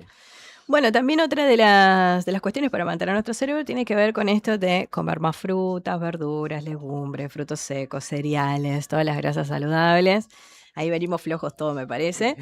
Bueno, también otra de las cuestiones para mantener nuestro cerebro tiene que ver con esto de comer más frutas, verduras, legumbres, frutos secos, cereales, todas las grasas saludables. Ahí venimos flojos todos, me parece.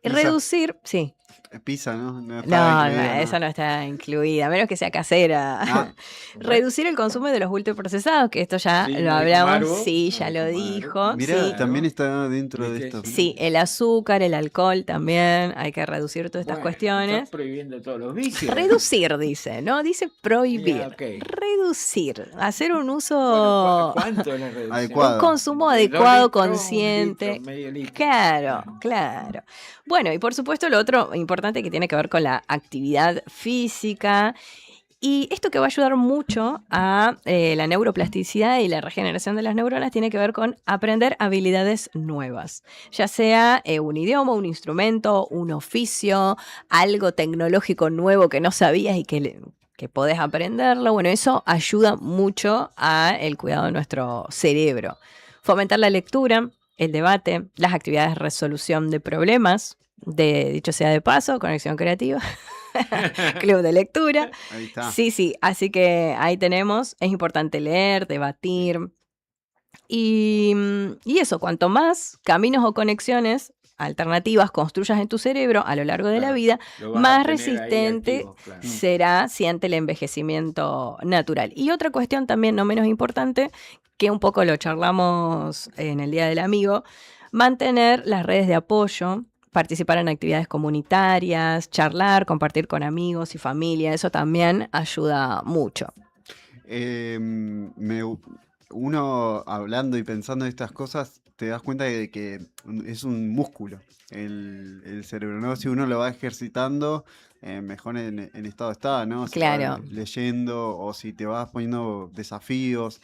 Reducir, sí. Pizza, ¿no? No, esa no está incluida, a menos que sea casera. Reducir el consumo de los ultraprocesados, que esto ya lo hablamos. Ya lo dijo. Mira, también está dentro de esto. Sí, el azúcar, el alcohol también, hay que reducir todas estas cuestiones. Estás prohibiendo todos los vicios. Reducir, dice, no dice prohibir. Reducir, hacer un uso... ¿Cuánto es la reducción? Un consumo adecuado, consciente. Claro. Bueno, y por supuesto lo otro importante que tiene que ver con la actividad física. Y esto que va a ayudar mucho a la neuroplasticidad y la regeneración de las neuronas tiene que ver con aprender habilidades nuevas, ya sea un idioma, un instrumento, un oficio, algo tecnológico nuevo que no sabías y que podés aprenderlo. Bueno, eso ayuda mucho al cuidado de nuestro cerebro. Fomentar la lectura, el debate, las actividades de resolución de problemas, dicho sea de paso, conexión creativa. Club de lectura. Ahí está. Sí, así que ahí tenemos, es importante leer, debatir y eso, cuanto más caminos o conexiones alternativas construyas en tu cerebro a lo largo de la vida, más resistente será ante el envejecimiento natural. Y otra cuestión también no menos importante, que un poco lo charlamos en el Día del Amigo, mantener las redes de apoyo, participar en actividades comunitarias, charlar, compartir con amigos y familia, eso también ayuda mucho. Uno hablando y pensando en estas cosas, te das cuenta de que es un músculo el cerebro, ¿no? Si uno lo va ejercitando, mejor en estado está, ¿no? Si claro. vas leyendo o si te vas poniendo desafíos.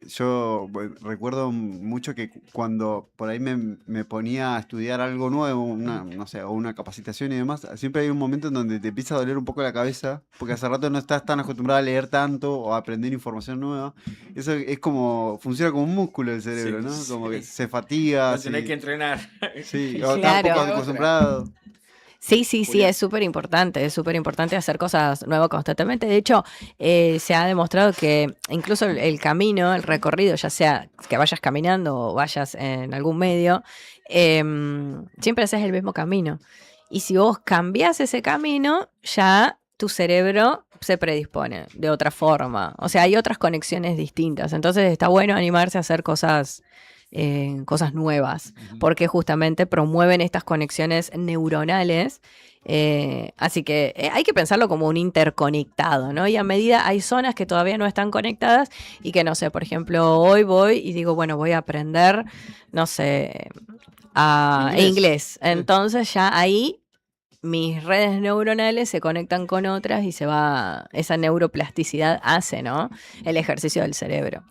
Yo recuerdo mucho que cuando por ahí me ponía a estudiar algo nuevo, no sé, o una capacitación y demás, siempre hay un momento en donde te empieza a doler un poco la cabeza, porque hace rato no estás tan acostumbrado a leer tanto o a aprender información nueva. Eso es como, funciona como un músculo del cerebro, ¿no? Como que se fatiga. Tenés que entrenar. Sí, o estás un poco acostumbrado. Sí, es súper importante hacer cosas nuevas constantemente. De hecho, se ha demostrado que incluso el camino, el recorrido, ya sea que vayas caminando o vayas en algún medio, siempre haces el mismo camino. Y si vos cambiás ese camino, ya tu cerebro se predispone de otra forma. O sea, hay otras conexiones distintas. Entonces está bueno animarse a hacer cosas nuevas, porque justamente promueven estas conexiones neuronales, así que hay que pensarlo como un interconectado, ¿no? Y a medida hay zonas que todavía no están conectadas y que, no sé, por ejemplo, hoy voy y digo, bueno, voy a aprender, no sé, inglés. Entonces ya ahí mis redes neuronales se conectan con otras y se va, esa neuroplasticidad hace, ¿no? El ejercicio del cerebro.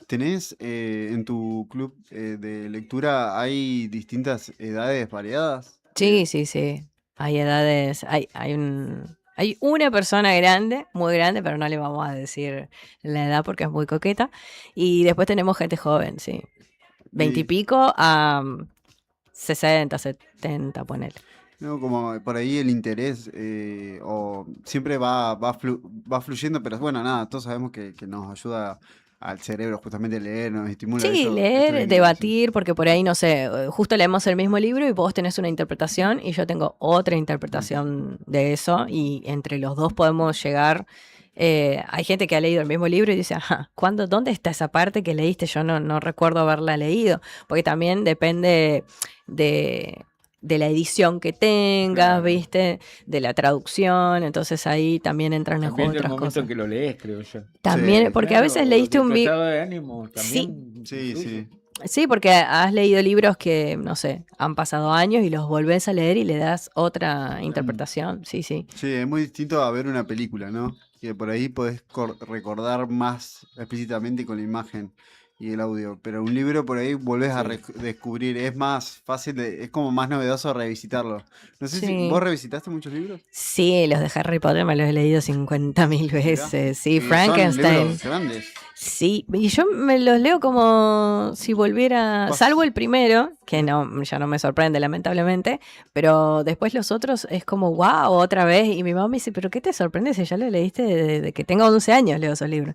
¿Tenés en tu club de lectura, hay distintas edades variadas? Sí, sí, sí. Hay edades, hay una persona grande, muy grande, pero no le vamos a decir la edad porque es muy coqueta. Y después tenemos gente joven, sí. 20 y Y, pico a 60, 70, ponele. no, como por ahí el interés, o siempre va fluyendo, pero bueno, nada, todos sabemos que nos ayuda al cerebro justamente leer, nos estimula Sí, esto leer, de debatir, porque por ahí, no sé, justo leemos el mismo libro y vos tenés una interpretación y yo tengo otra interpretación de eso y entre los dos podemos llegar. Hay gente que ha leído el mismo libro y dice, ajá, ¿dónde está esa parte que leíste? Yo no recuerdo haberla leído, porque también depende de la edición que tengas, ¿viste? De la traducción, entonces ahí también entran en También juego del otras momento cosas. en que lo lees, creo yo. También, porque a veces Claro, leíste un tu libro. estado de ánimo Sí, también Sí, influye. sí. sí, porque has leído libros que, no sé, han pasado años y los volvés a leer y le das otra interpretación. Sí, sí. Sí, es muy distinto a ver una película, ¿no? Que por ahí podés recordar más explícitamente con la imagen y el audio, pero un libro por ahí volvés a Sí. descubrir, es más fácil, es como más novedoso revisitarlo. No sé si vos Sí. revisitaste muchos libros. Sí, los de Harry Potter me los he leído 50.000 Mirá. veces. Sí, Y son Frankenstein. libros grandes. Sí, y yo me los leo como si volviera, salvo el primero, que no, ya no me sorprende lamentablemente, pero después los otros es como, wow, otra vez. Y mi mamá me dice, ¿pero qué te sorprende si ya lo leíste desde que tengo 11 años, leo esos libros?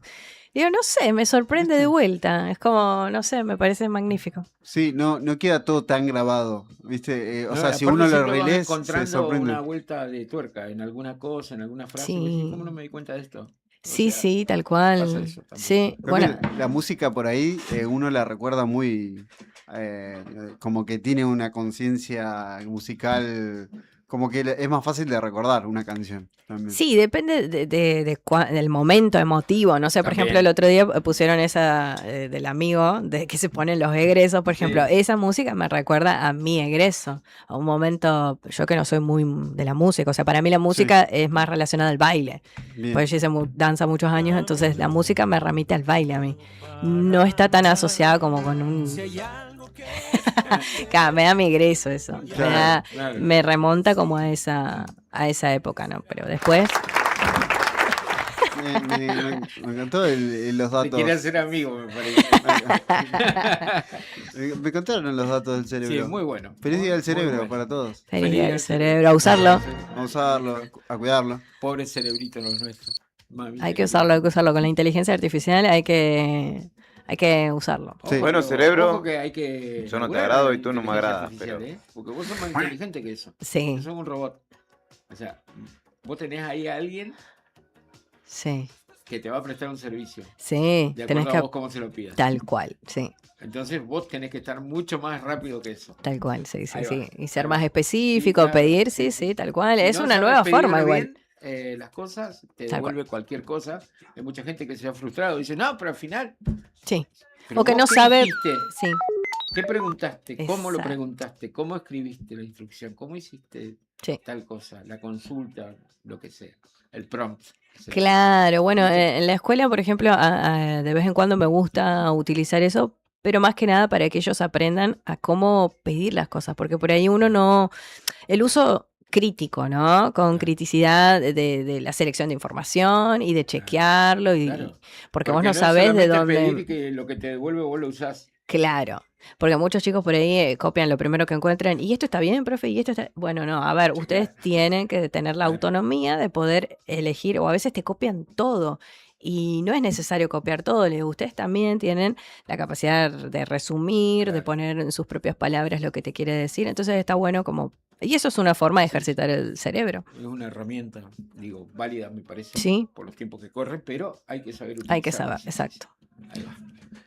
Digo, no sé, me sorprende de vuelta. Es como, no sé, me parece magnífico. Sí, no queda todo tan grabado, ¿viste? O No, sea, si aparte uno lo siempre vas relees, se encontrando sorprende. una vuelta de tuerca en alguna cosa, en alguna frase. Y vos decís, Sí, ¿cómo no me di cuenta de esto? O sí, sea, sí, tal pasa cual. eso también. Sí, bueno, También la música por ahí, uno la recuerda muy, como que tiene una conciencia musical, como que es más fácil de recordar una canción también. sí, depende del momento emotivo. No sé, por ejemplo, el También. otro día pusieron esa del amigo de que se ponen los egresos, por ejemplo. Sí. Esa música me recuerda a mi egreso, a un momento, yo que no soy muy de la música, o sea, para mí la Sí, música es más relacionada al baile. bien. Pues yo hice danza muchos años, entonces la música me remite al baile a mí. No está tan asociada como con un... Claro, me da mi egreso eso. Claro, claro. Me remonta como a esa época, ¿no? Pero después... Me encantó los Te quiere datos. hacer amigo, me parece. Me contaron los datos del Sí, cerebro. muy bueno. Feliz día del Muy cerebro bueno. para todos. Feliz día del Feliz cerebro, a usarlo. A usarlo, a cuidarlo. Pobre cerebrito los nuestros. Mamita Hay que querida. usarlo, hay que usarlo. Con la inteligencia artificial hay que usarlo. Sí. Ojo, Bueno, pero cerebro, ojo que hay que yo no te laburar agrado con y tú no me inteligencia agradas, artificial, pero... Porque vos sos más inteligente que eso. Sí, Sos un robot. O sea, vos tenés ahí a alguien sí, que te va a prestar un servicio. sí. De Tenés acuerdo que... a vos cómo se lo pidas. Tal cual, sí. Entonces vos tenés que estar mucho más rápido que eso. Tal cual, sí, sí, Ahí sí. va, Y ser ahí más va. específico, Claro, pedir, sí, sí, sí, tal cual. Si Es no una sabes nueva pedir forma igual. bien las cosas, te Tal cual. devuelve cualquier cosa. Hay mucha gente que se ha frustrado. Dice, no, pero al final... Sí. Pero O que vos no qué sabe. dijiste, Sí, qué preguntaste, cómo lo exacto. preguntaste, cómo escribiste la instrucción, cómo hiciste Sí. tal cosa, la consulta, lo que sea, el prompt. O sea, Claro, bueno, ¿viste? en la escuela, por ejemplo, de vez en cuando me gusta utilizar eso, pero más que nada para que ellos aprendan a cómo pedir las cosas, porque por ahí uno no, el uso crítico, ¿no? Con criticidad de la selección de información y de chequearlo, Claro. porque vos Porque no no es sabés de solamente pedir dónde... que lo que te devuelve vos lo usás. Claro, porque muchos chicos por ahí copian lo primero que encuentran, y esto está bien, profe, y esto está... Bueno, no, a ver, ustedes tienen que tener la autonomía de poder elegir, o a veces te copian todo, y no es necesario copiar todo, ustedes también tienen la capacidad de resumir, de poner en sus propias palabras lo que te quiere decir, entonces está bueno como... Y eso es una forma de ejercitar el cerebro. Es una herramienta, digo, válida me parece, Sí. por los tiempos que corren, pero hay que saber Hay que utilizarla, saber, sí, exacto. Ahí va.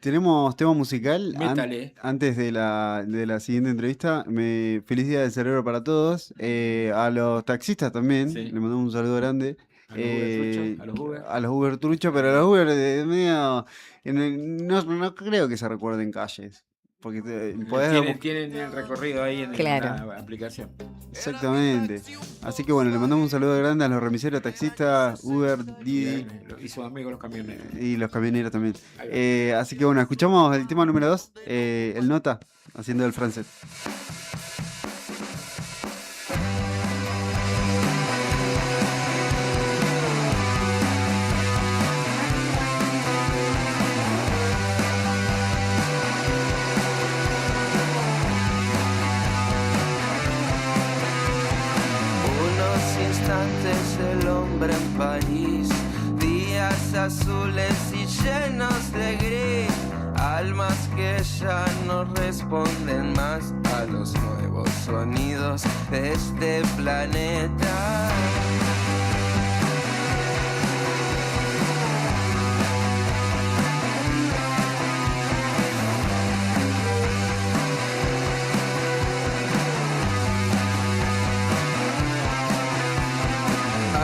Tenemos tema musical. Métale. Antes de la siguiente entrevista, feliz día del cerebro para todos. A los taxistas también, Sí. le mandamos un saludo grande. A los Uber truchos, a los Uber. A los Uber truchos, pero a los Uber medio. No creo que se recuerden calles. Porque podés... Tienen el recorrido ahí en Claro. la aplicación. Exactamente. Así que bueno, le mandamos un saludo grande a los remiseros, taxistas, Uber, Didi Y sus amigos los camioneros. y los camioneros también. Ahí Así que bueno, escuchamos el tema número 2, el Nota, haciendo el francés. Unos instantes el hombre en París, días azules y llenos de gris, almas que ya no responden más a los nuevos sonidos de este planeta.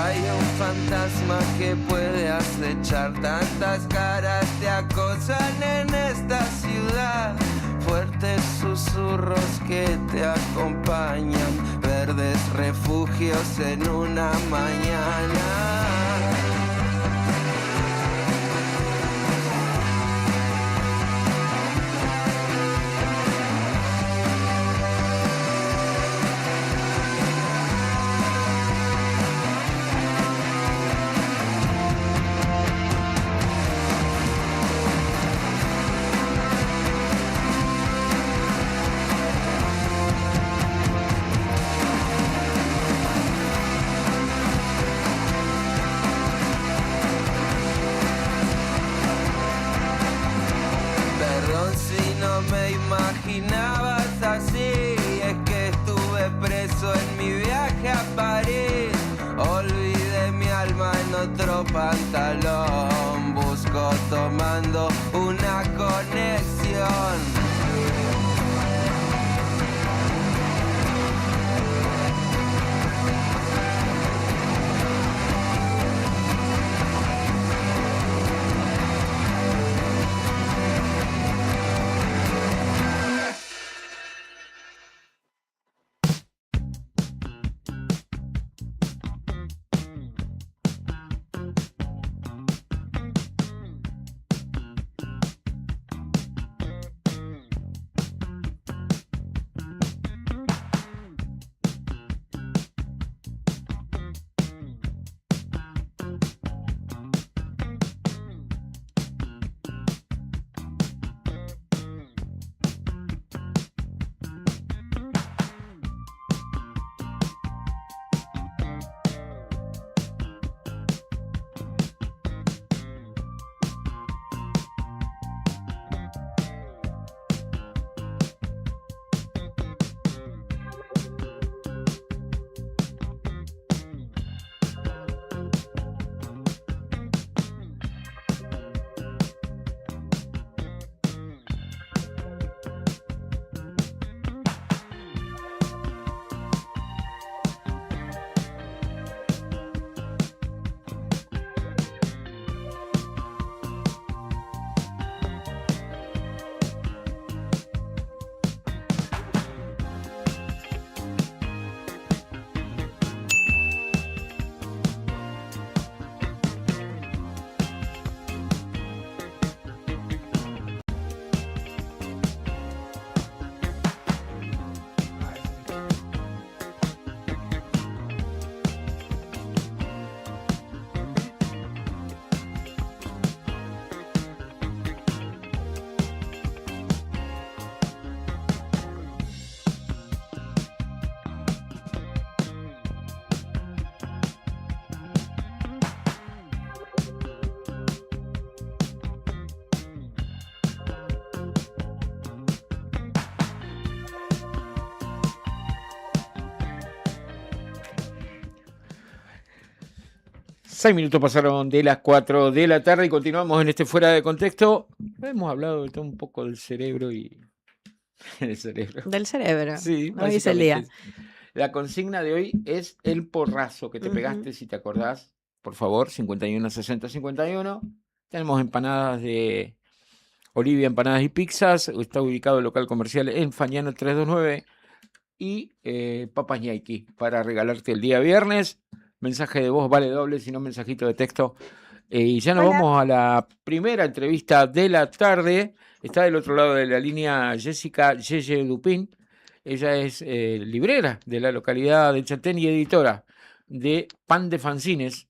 Hay un fantasma que puede acechar, tantas caras te acosan en esta ciudad. Fuertes susurros que te acompañan, verdes refugios en una mañana. Perdón si no me imaginabas así, es que estuve preso en mi viaje a París. Olvidé mi alma en otro pantalón, busco tomando una conexión. Seis minutos pasaron de las 4 de la tarde y continuamos en este Fuera de Contexto. Hemos hablado de todo un poco del cerebro y... el cerebro. Del cerebro. Sí, Hoy es el día. básicamente. La consigna de hoy es el porrazo que te pegaste, si te acordás. Por favor, 51 60 51. Tenemos empanadas de Olivia Empanadas y Pizzas, está ubicado el local comercial en Fañano 329 y Papas Ñaiki para regalarte el día viernes. Mensaje de voz vale doble, si no mensajito de texto. Y ya nos vamos a la primera entrevista de la tarde. Está del otro lado de la línea Jessica Yeye Dupin. Ella es librera de la localidad de Chaltén y editora de Pan de Fanzines.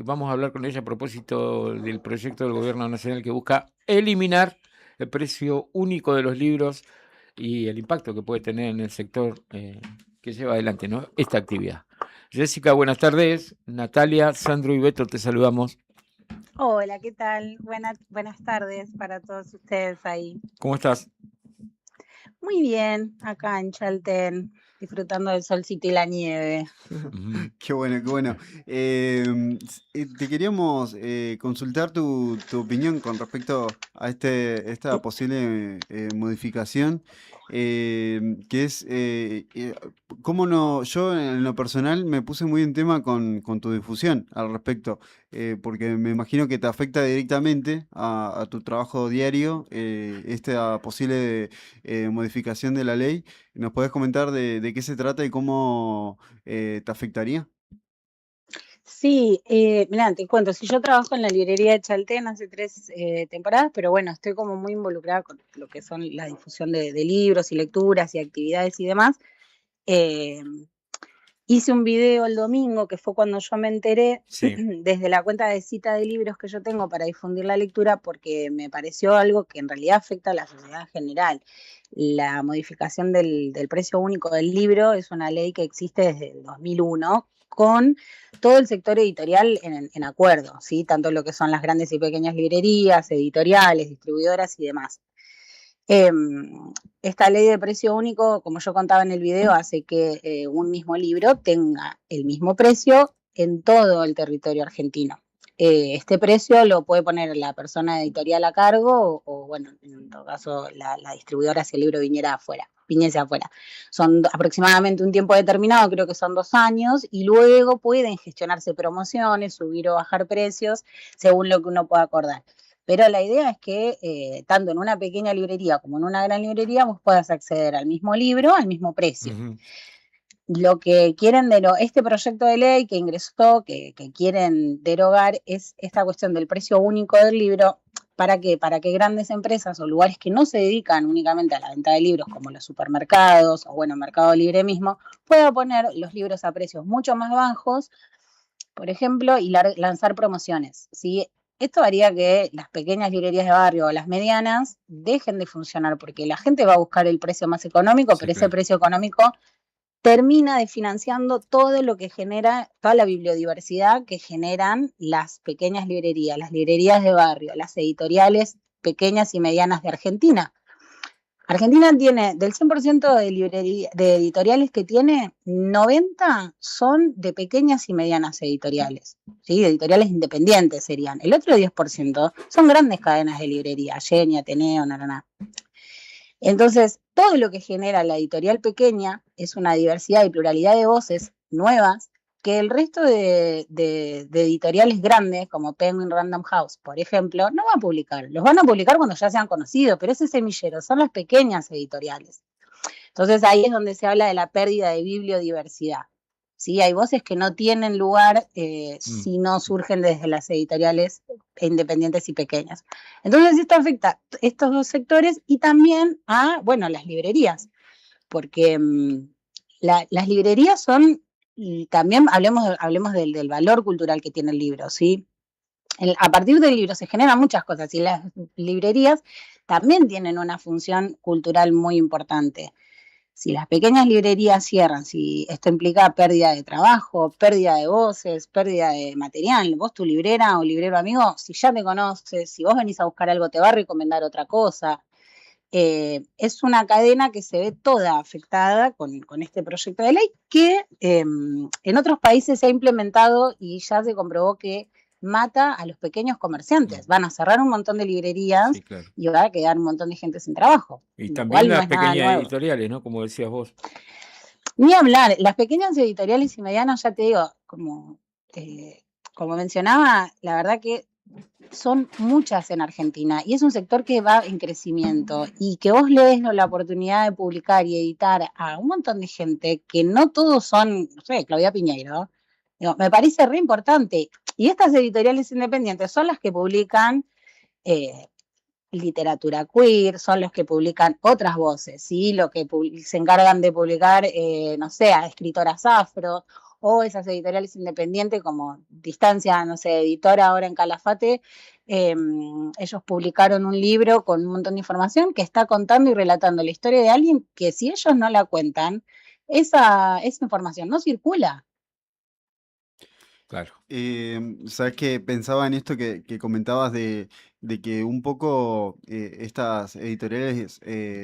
Vamos a hablar con ella a propósito del proyecto del Gobierno Nacional que busca eliminar el precio único de los libros y el impacto que puede tener en el sector que lleva adelante, ¿no?, esta actividad. Jessica, buenas tardes. Natalia, Sandro y Beto, te saludamos. Hola, ¿qué tal? Buenas tardes para todos ustedes ahí. ¿Cómo estás? Muy bien, acá en Chaltén, disfrutando del solcito y la nieve. Qué bueno, qué bueno. Te queríamos consultar tu opinión con respecto a esta posible modificación, que es, cómo no, yo en lo personal me puse muy en tema con tu difusión al respecto, porque me imagino que te afecta directamente a tu trabajo diario esta posible modificación de la ley. ¿Nos podés comentar de qué se trata y cómo te afectaría? Sí, mirá, te cuento, si yo trabajo en la librería de Chaltén hace 3 temporadas, pero bueno, estoy como muy involucrada con lo que son la difusión de libros y lecturas y actividades y demás. Eh, Hice un video el domingo, que fue cuando yo me enteré, Sí. desde la cuenta de cita de libros que yo tengo para difundir la lectura, porque me pareció algo que en realidad afecta a la sociedad en general. La modificación del precio único del libro es una ley que existe desde el 2001 con todo el sector editorial en acuerdo, ¿sí? Tanto lo que son las grandes y pequeñas librerías, editoriales, distribuidoras y demás. Esta ley de precio único, como yo contaba en el video, hace que un mismo libro tenga el mismo precio en todo el territorio argentino. Este precio lo puede poner la persona editorial a cargo o bueno, en todo caso, la distribuidora si el libro viniese afuera. Son aproximadamente un tiempo determinado, creo que son 2 años, y luego pueden gestionarse promociones, subir o bajar precios, según lo que uno pueda acordar. Pero la idea es que tanto en una pequeña librería como en una gran librería vos puedas acceder al mismo libro al mismo precio. Lo que quieren este proyecto de ley que ingresó, que quieren derogar, es esta cuestión del precio único del libro. ¿Para qué? Para que grandes empresas o lugares que no se dedican únicamente a la venta de libros, como los supermercados o bueno, Mercado Libre mismo, puedan poner los libros a precios mucho más bajos, por ejemplo, y lanzar promociones, ¿sí? Esto haría que las pequeñas librerías de barrio o las medianas dejen de funcionar, porque la gente va a buscar el precio más económico, pero ese precio económico termina desfinanciando todo lo que genera, toda la bibliodiversidad que generan las pequeñas librerías, las librerías de barrio, las editoriales pequeñas y medianas de Argentina. Argentina tiene, del 100% de editoriales que tiene, 90 son de pequeñas y medianas editoriales, ¿sí? Editoriales independientes serían. El otro 10% son grandes cadenas de librería, Genia, Ateneo, Naraná. Entonces, todo lo que genera la editorial pequeña es una diversidad y pluralidad de voces nuevas que el resto de editoriales grandes, como Penguin Random House, por ejemplo, no van a publicar. Los van a publicar cuando ya sean conocidos, pero ese semillero son las pequeñas editoriales. Entonces, ahí es donde se habla de la pérdida de bibliodiversidad. ¿Sí? Hay voces que no tienen lugar si no surgen desde las editoriales independientes y pequeñas. Entonces, esto afecta a estos dos sectores y también a, bueno, las librerías, porque las librerías son, y también hablemos del valor cultural que tiene el libro, ¿sí? A partir del libro se generan muchas cosas y las librerías también tienen una función cultural muy importante. Si las pequeñas librerías cierran, si esto implica pérdida de trabajo, pérdida de voces, pérdida de material, vos tu librera o librero amigo, si ya te conoces, si vos venís a buscar algo te va a recomendar otra cosa. Es una cadena que se ve toda afectada con este proyecto de ley que en otros países se ha implementado y ya se comprobó que mata a los pequeños comerciantes. Van a cerrar un montón de librerías y va a quedar un montón de gente sin trabajo. Y también las no es nada pequeñas nuevo. editoriales, ¿no? Como decías vos. Ni hablar, las pequeñas editoriales y medianas, ya te digo, como mencionaba, la verdad que son muchas en Argentina y es un sector que va en crecimiento y que vos le des la oportunidad de publicar y editar a un montón de gente que no todos son, no sé, Claudia Piñeiro, digo, me parece re importante. Y estas editoriales independientes son las que publican literatura queer, son los que publican otras voces, ¿sí? Lo que se encargan de publicar, no sé, a escritoras afro, o esas editoriales independientes como Distancia, no sé, editora ahora en Calafate, ellos publicaron un libro con un montón de información que está contando y relatando la historia de alguien que si ellos no la cuentan, esa información no circula. Claro. Sabes que pensaba en esto que comentabas de que un poco estas editoriales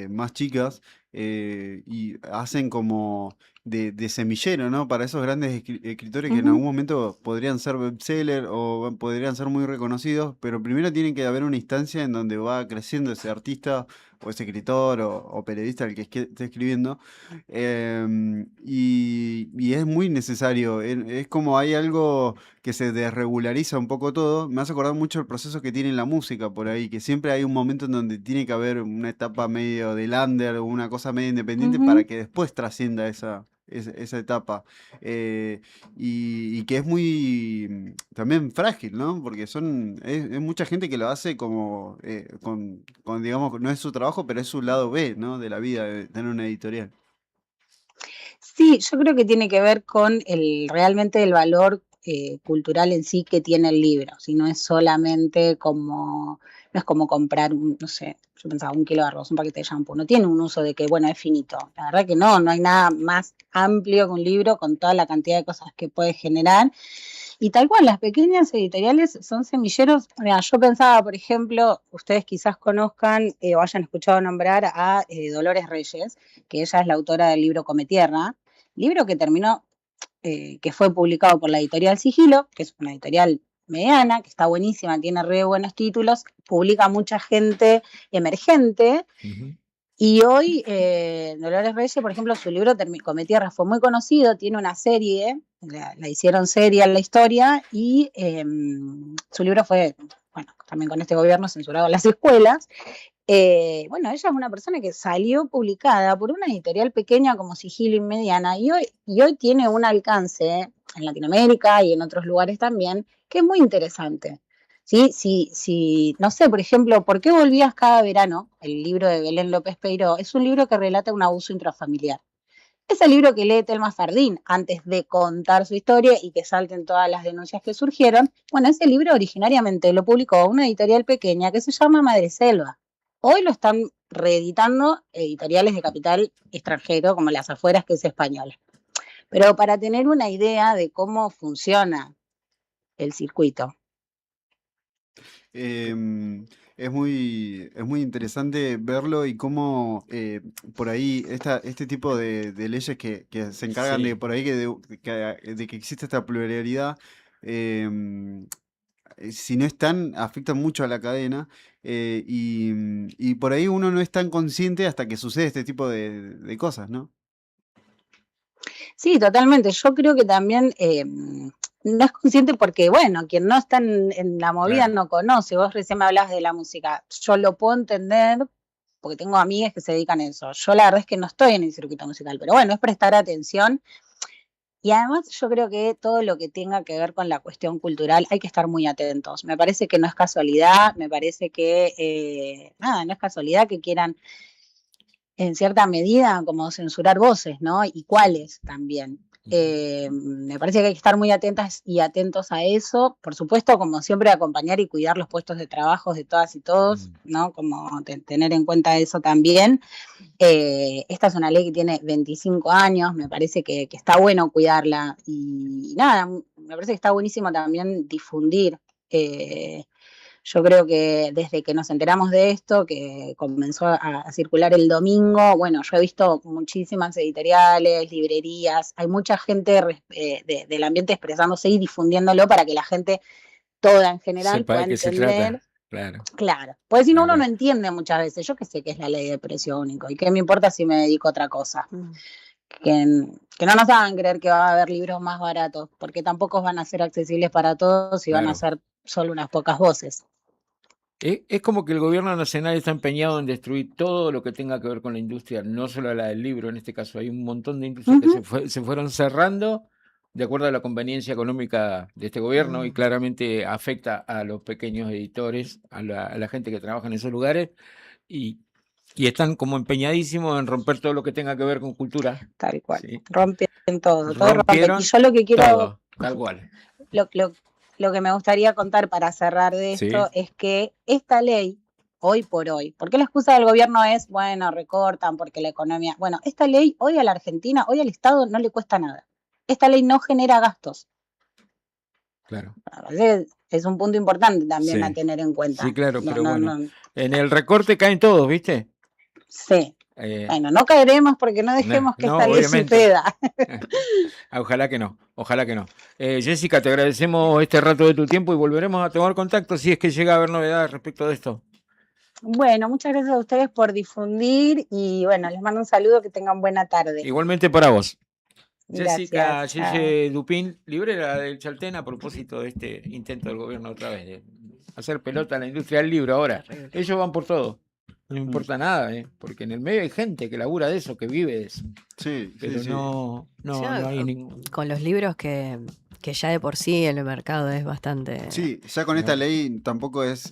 más chicas y hacen como de semillero, ¿no? Para esos grandes escritores que en algún momento podrían ser bestseller o podrían ser muy reconocidos, pero primero tiene que haber una instancia en donde va creciendo ese artista o ese escritor o periodista el que esté escribiendo. Y es muy necesario, es como hay algo que se desregulariza un poco todo. Me hace acordar mucho el proceso que tiene la música por ahí, que siempre hay un momento en donde tiene que haber una etapa medio de under o una cosa medio independiente para que después trascienda esa etapa. Y que es muy también frágil, ¿no? Porque es mucha gente que lo hace como, digamos, no es su trabajo, pero es su lado B, ¿no? De la vida, de tener una editorial. Sí, yo creo que tiene que ver con realmente el valor cultural en sí que tiene el libro, si no es solamente como, no es como comprar, no sé, yo pensaba 1 kilo de arroz, un paquete de shampoo, no tiene un uso de que, bueno, es finito. La verdad que no hay nada más amplio que un libro con toda la cantidad de cosas que puede generar. Y tal cual, las pequeñas editoriales son semilleros. Mira, yo pensaba, por ejemplo, ustedes quizás conozcan o hayan escuchado nombrar a Dolores Reyes, que ella es la autora del libro Come Tierra, libro que terminó, que fue publicado por la editorial Sigilo, que es una editorial mediana, que está buenísima, tiene re buenos títulos, publica mucha gente emergente. Y hoy, Dolores Reyes, por ejemplo, su libro Come Tierra fue muy conocido, tiene una serie, la hicieron serie en la historia, y su libro fue, bueno, también con este gobierno censurado en las escuelas. Bueno, ella es una persona que salió publicada por una editorial pequeña como Sigilo y mediana, y hoy tiene un alcance en Latinoamérica y en otros lugares también, que es muy interesante. Sí, no sé, por ejemplo, ¿Por qué volvías cada verano? El libro de Belén López Peiró es un libro que relata un abuso intrafamiliar. Es el libro que lee Telma Fardín antes de contar su historia y que salten todas las denuncias que surgieron. Bueno, ese libro originariamente lo publicó una editorial pequeña que se llama Madreselva. Hoy lo están reeditando editoriales de capital extranjero como Las Afueras, que es española. Pero para tener una idea de cómo funciona el circuito. Es muy interesante verlo y cómo por ahí este tipo de leyes que se encargan de por ahí de que existe esta pluralidad, si no están, afectan mucho a la cadena y por ahí uno no es tan consciente hasta que sucede este tipo de cosas, ¿no? Sí, totalmente. Yo creo que también no es consciente porque, bueno, quien no está en la movida no conoce. Vos recién me hablabas de la música. Yo lo puedo entender porque tengo amigas que se dedican a eso. Yo la verdad es que no estoy en el circuito musical, pero bueno, es prestar atención. Y además yo creo que todo lo que tenga que ver con la cuestión cultural hay que estar muy atentos. Me parece que no es casualidad, me parece que, no es casualidad que quieran en cierta medida como censurar voces, ¿no? Y cuáles también. Me parece que hay que estar muy atentas y atentos a eso. Por supuesto, como siempre, acompañar y cuidar los puestos de trabajo de todas y todos, ¿no? Como tener en cuenta eso también. Esta es una ley que tiene 25 años, me parece que está bueno cuidarla. Y nada, me parece que está buenísimo también difundir. Yo creo que desde que nos enteramos de esto, que comenzó a circular el domingo, bueno, yo he visto muchísimas editoriales, librerías, hay mucha gente del ambiente expresándose y difundiéndolo para que la gente toda en general Sepa pueda de qué se entender. trata. Claro. Claro, porque si no uno no entiende muchas veces. Yo que sé qué es la ley de precio único y qué me importa si me dedico a otra cosa. Que no nos hagan creer que va a haber libros más baratos, porque tampoco van a ser accesibles para todos y van a ser solo unas pocas voces. Es como que el gobierno nacional está empeñado en destruir todo lo que tenga que ver con la industria, no solo la del libro, en este caso hay un montón de industrias que se fueron cerrando de acuerdo a la conveniencia económica de este gobierno y claramente afecta a los pequeños editores, a la gente que trabaja en esos lugares y están como empeñadísimos en romper todo lo que tenga que ver con cultura. Tal cual. Sí. Rompieron todo rompen. Rompieron Y yo lo que quiero, todo, tal cual. lo que me gustaría contar para cerrar de esto Sí. es que esta ley, hoy por hoy, porque la excusa del gobierno es, bueno, recortan porque la economía. Bueno, esta ley hoy a la Argentina, hoy al Estado no le cuesta nada. Esta ley no genera gastos. Claro. Es un punto importante también Sí. a tener en cuenta. Sí, claro, No, pero no, bueno. no. En el recorte caen todos, ¿viste? Sí. Bueno, no caeremos porque no dejemos que no, esta ley obviamente. suceda. Ojalá que no, ojalá que no. Jessica, te agradecemos este rato de tu tiempo y volveremos a tomar contacto si es que llega a haber novedades respecto de esto. Bueno, muchas gracias a ustedes por difundir y bueno, les mando un saludo, que tengan buena tarde. Igualmente para vos. Gracias. Jessica Chao. Yeye Dupin, librera del Chaltén, a propósito de este intento del gobierno otra vez de hacer pelota a la industria del libro. Ahora, ellos van por todo. No importa nada, porque en el medio hay gente que labura de eso, que vive de eso. Sí, Pero sí. no hay ningún... Con los libros que ya de por sí en el mercado es bastante... Sí, ya con esta ley tampoco es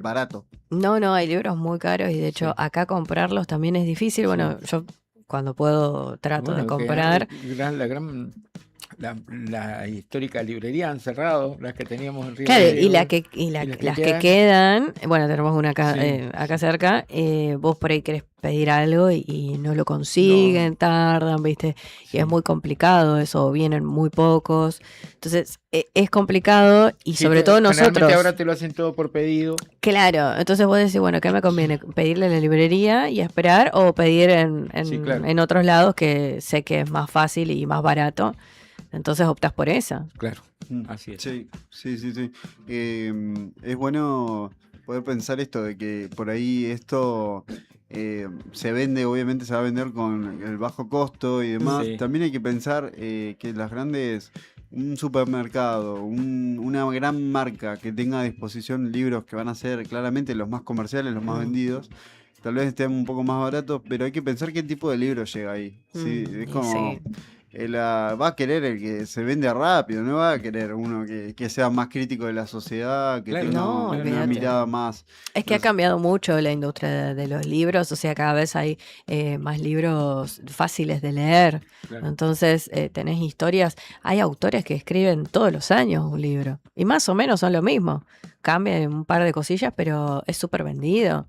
barato. No, hay libros muy caros y de hecho acá comprarlos también es difícil. Bueno, yo cuando puedo trato de Bueno, que comprar. la histórica librería han cerrado, las que teníamos en Río Claro, Negro, las que quedan, bueno, tenemos una acá, Sí. acá cerca, vos por ahí querés pedir algo y no lo consiguen, tardan, ¿viste? Y es muy complicado eso, vienen muy pocos. Entonces, es complicado y Sí, sobre todo generalmente nosotros. ahora te lo hacen todo por pedido. Claro, entonces vos decís, bueno, ¿qué me conviene? ¿Pedirle a la librería y esperar o pedir Sí, claro. en otros lados que sé que es más fácil y más barato? Entonces optas por esa. Claro, así es. Sí. Es bueno poder pensar esto de que por ahí esto se vende, obviamente se va a vender con el bajo costo y demás. Sí. También hay que pensar que las grandes, un supermercado, una gran marca que tenga a disposición libros que van a ser claramente los más comerciales, los más vendidos. Tal vez estén un poco más baratos, pero hay que pensar qué tipo de libro llega ahí. Sí, es como... va a querer el que se vende rápido, no va a querer uno que sea más crítico de la sociedad, que Claro, tenga no, una olvídate. mirada más... Es que ha cambiado mucho la industria de los libros, o sea, cada vez hay más libros fáciles de leer. Claro. Entonces, tenés historias, hay autores que escriben todos los años un libro, y más o menos son lo mismo. Cambian un par de cosillas, pero es súper vendido.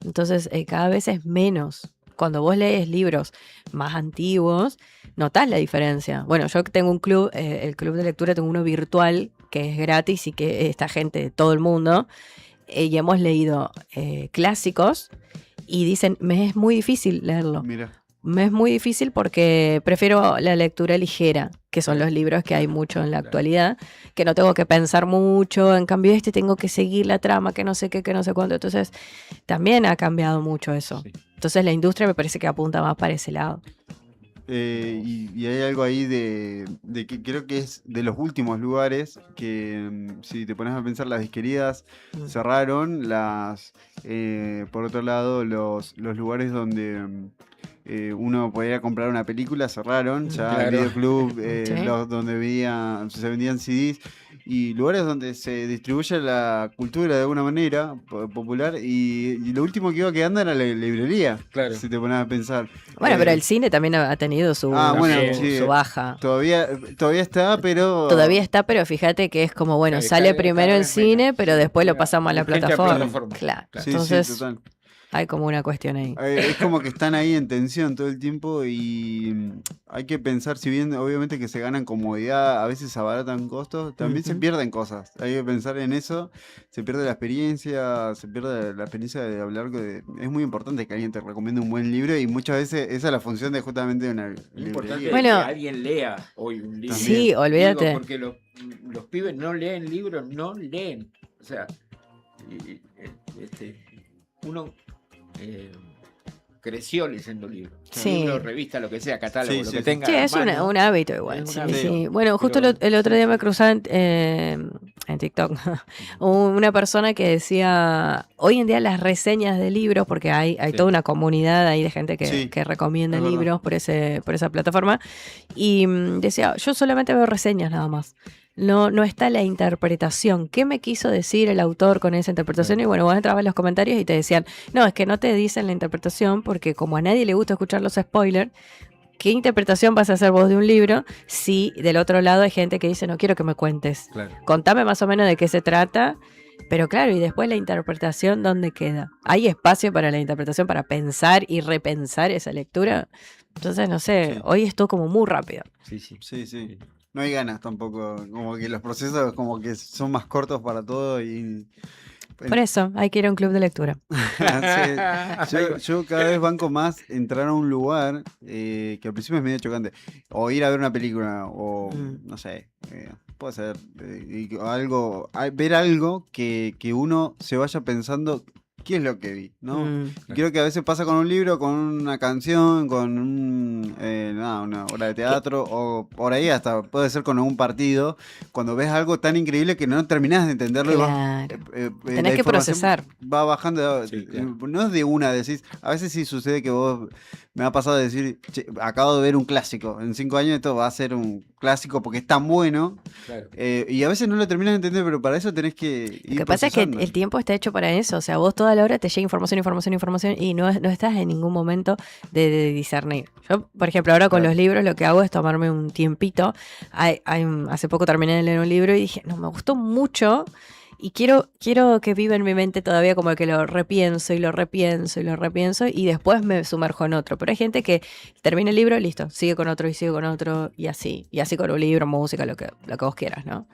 Entonces, cada vez es menos. Cuando vos lees libros más antiguos, notás la diferencia. Bueno, yo tengo un club, el club de lectura, tengo uno virtual que es gratis y que esta gente de todo el mundo, y hemos leído clásicos y dicen, me es muy difícil leerlo. Mira. Me es muy difícil porque prefiero la lectura ligera, que son los libros que hay mucho en la actualidad, que no tengo que pensar mucho, en cambio tengo que seguir la trama, que no sé qué, que no sé cuánto. Entonces, también ha cambiado mucho eso. Entonces, la industria me parece que apunta más para ese lado. Y hay algo ahí de que creo que es de los últimos lugares que, si te pones a pensar, las disquerías cerraron, por otro lado, los lugares donde uno podía comprar una película cerraron, ya el Claro. videoclub, Sí. donde se vendían CDs, y lugares donde se distribuye la cultura de alguna manera popular, y lo último que iba quedando era la librería, Claro. si te pones a pensar. Bueno, pero el cine también ha tenido su baja. Todavía está, pero... Todavía está, pero fíjate que es como, bueno, Claro, sale cada primero el vez cine, pero después lo pasamos a la Urgente a plataforma. plataforma. Claro. Sí, Entonces, sí, total. hay como una cuestión ahí. Es como que están ahí en tensión todo el tiempo y hay que pensar, si bien obviamente que se ganan comodidad, a veces abaratan costos, también se pierden cosas. Hay que pensar en eso, se pierde la experiencia de hablar. Es muy importante que alguien te recomiende un buen libro y muchas veces esa es la función de justamente una Lo importante librería. es Bueno. que alguien lea hoy un libro. Sí, olvídate. Digo, porque los pibes no leen libros, no leen. O sea, uno creció leyendo libros. Sí. Libro, revista, lo que sea, catálogo, Sí, lo sí, que sí. tenga. Sí, a es mano. un hábito igual. Es un Sí, hábito. sí. Bueno, justo Pero- el otro día me cruzaban en TikTok, una persona que decía, hoy en día las reseñas de libros, porque hay Sí. toda una comunidad ahí de gente Sí, que recomienda es verdad. libros por esa plataforma, y decía, yo solamente veo reseñas nada más. No está la interpretación. ¿Qué me quiso decir el autor con esa interpretación? Y bueno, vos entrabas en los comentarios y te decían, no, es que no te dicen la interpretación porque como a nadie le gusta escuchar los spoilers, ¿qué interpretación vas a hacer vos de un libro si del otro lado hay gente que dice, no quiero que me cuentes? Claro. Contame más o menos de qué se trata. Pero claro, y después la interpretación, ¿dónde queda? ¿Hay espacio para la interpretación, para pensar y repensar esa lectura? Entonces, no sé, Sí. hoy es todo como muy rápido. Sí, sí. Sí. No hay ganas tampoco. Como que los procesos como que son más cortos para todo y... Por eso, hay que ir a un club de lectura. Sí, yo cada vez banco más entrar a un lugar que al principio es medio chocante. O ir a ver una película, o no sé, puede ser ver algo que uno se vaya pensando qué es lo que vi, ¿no? Y creo que a veces pasa con un libro, con una canción, con una obra de teatro, o por ahí hasta puede ser con un partido, cuando ves algo tan increíble que no terminás de entenderlo y vas, Claro. la Tenés que información procesar. va bajando, no es de una, decís, a veces sí sucede que vos, me ha pasado de decir, "Che, acabo de ver un clásico, en 5 años esto va a ser un clásico porque es tan bueno", Claro. y a veces no lo terminas de entender, pero para eso tenés que ir Lo que pasa es que procesando. el tiempo está hecho para eso. O sea, vos toda la hora te llega información y no estás en ningún momento de discernir. Yo, por ejemplo, ahora con los libros lo que hago es tomarme un tiempito. Hace poco terminé de leer un libro y dije, no, me gustó mucho y quiero que viva en mi mente todavía como que lo repienso y después me sumerjo en otro. Pero hay gente que termina el libro, listo, sigue con otro y así con un libro, música, lo que vos quieras, ¿no?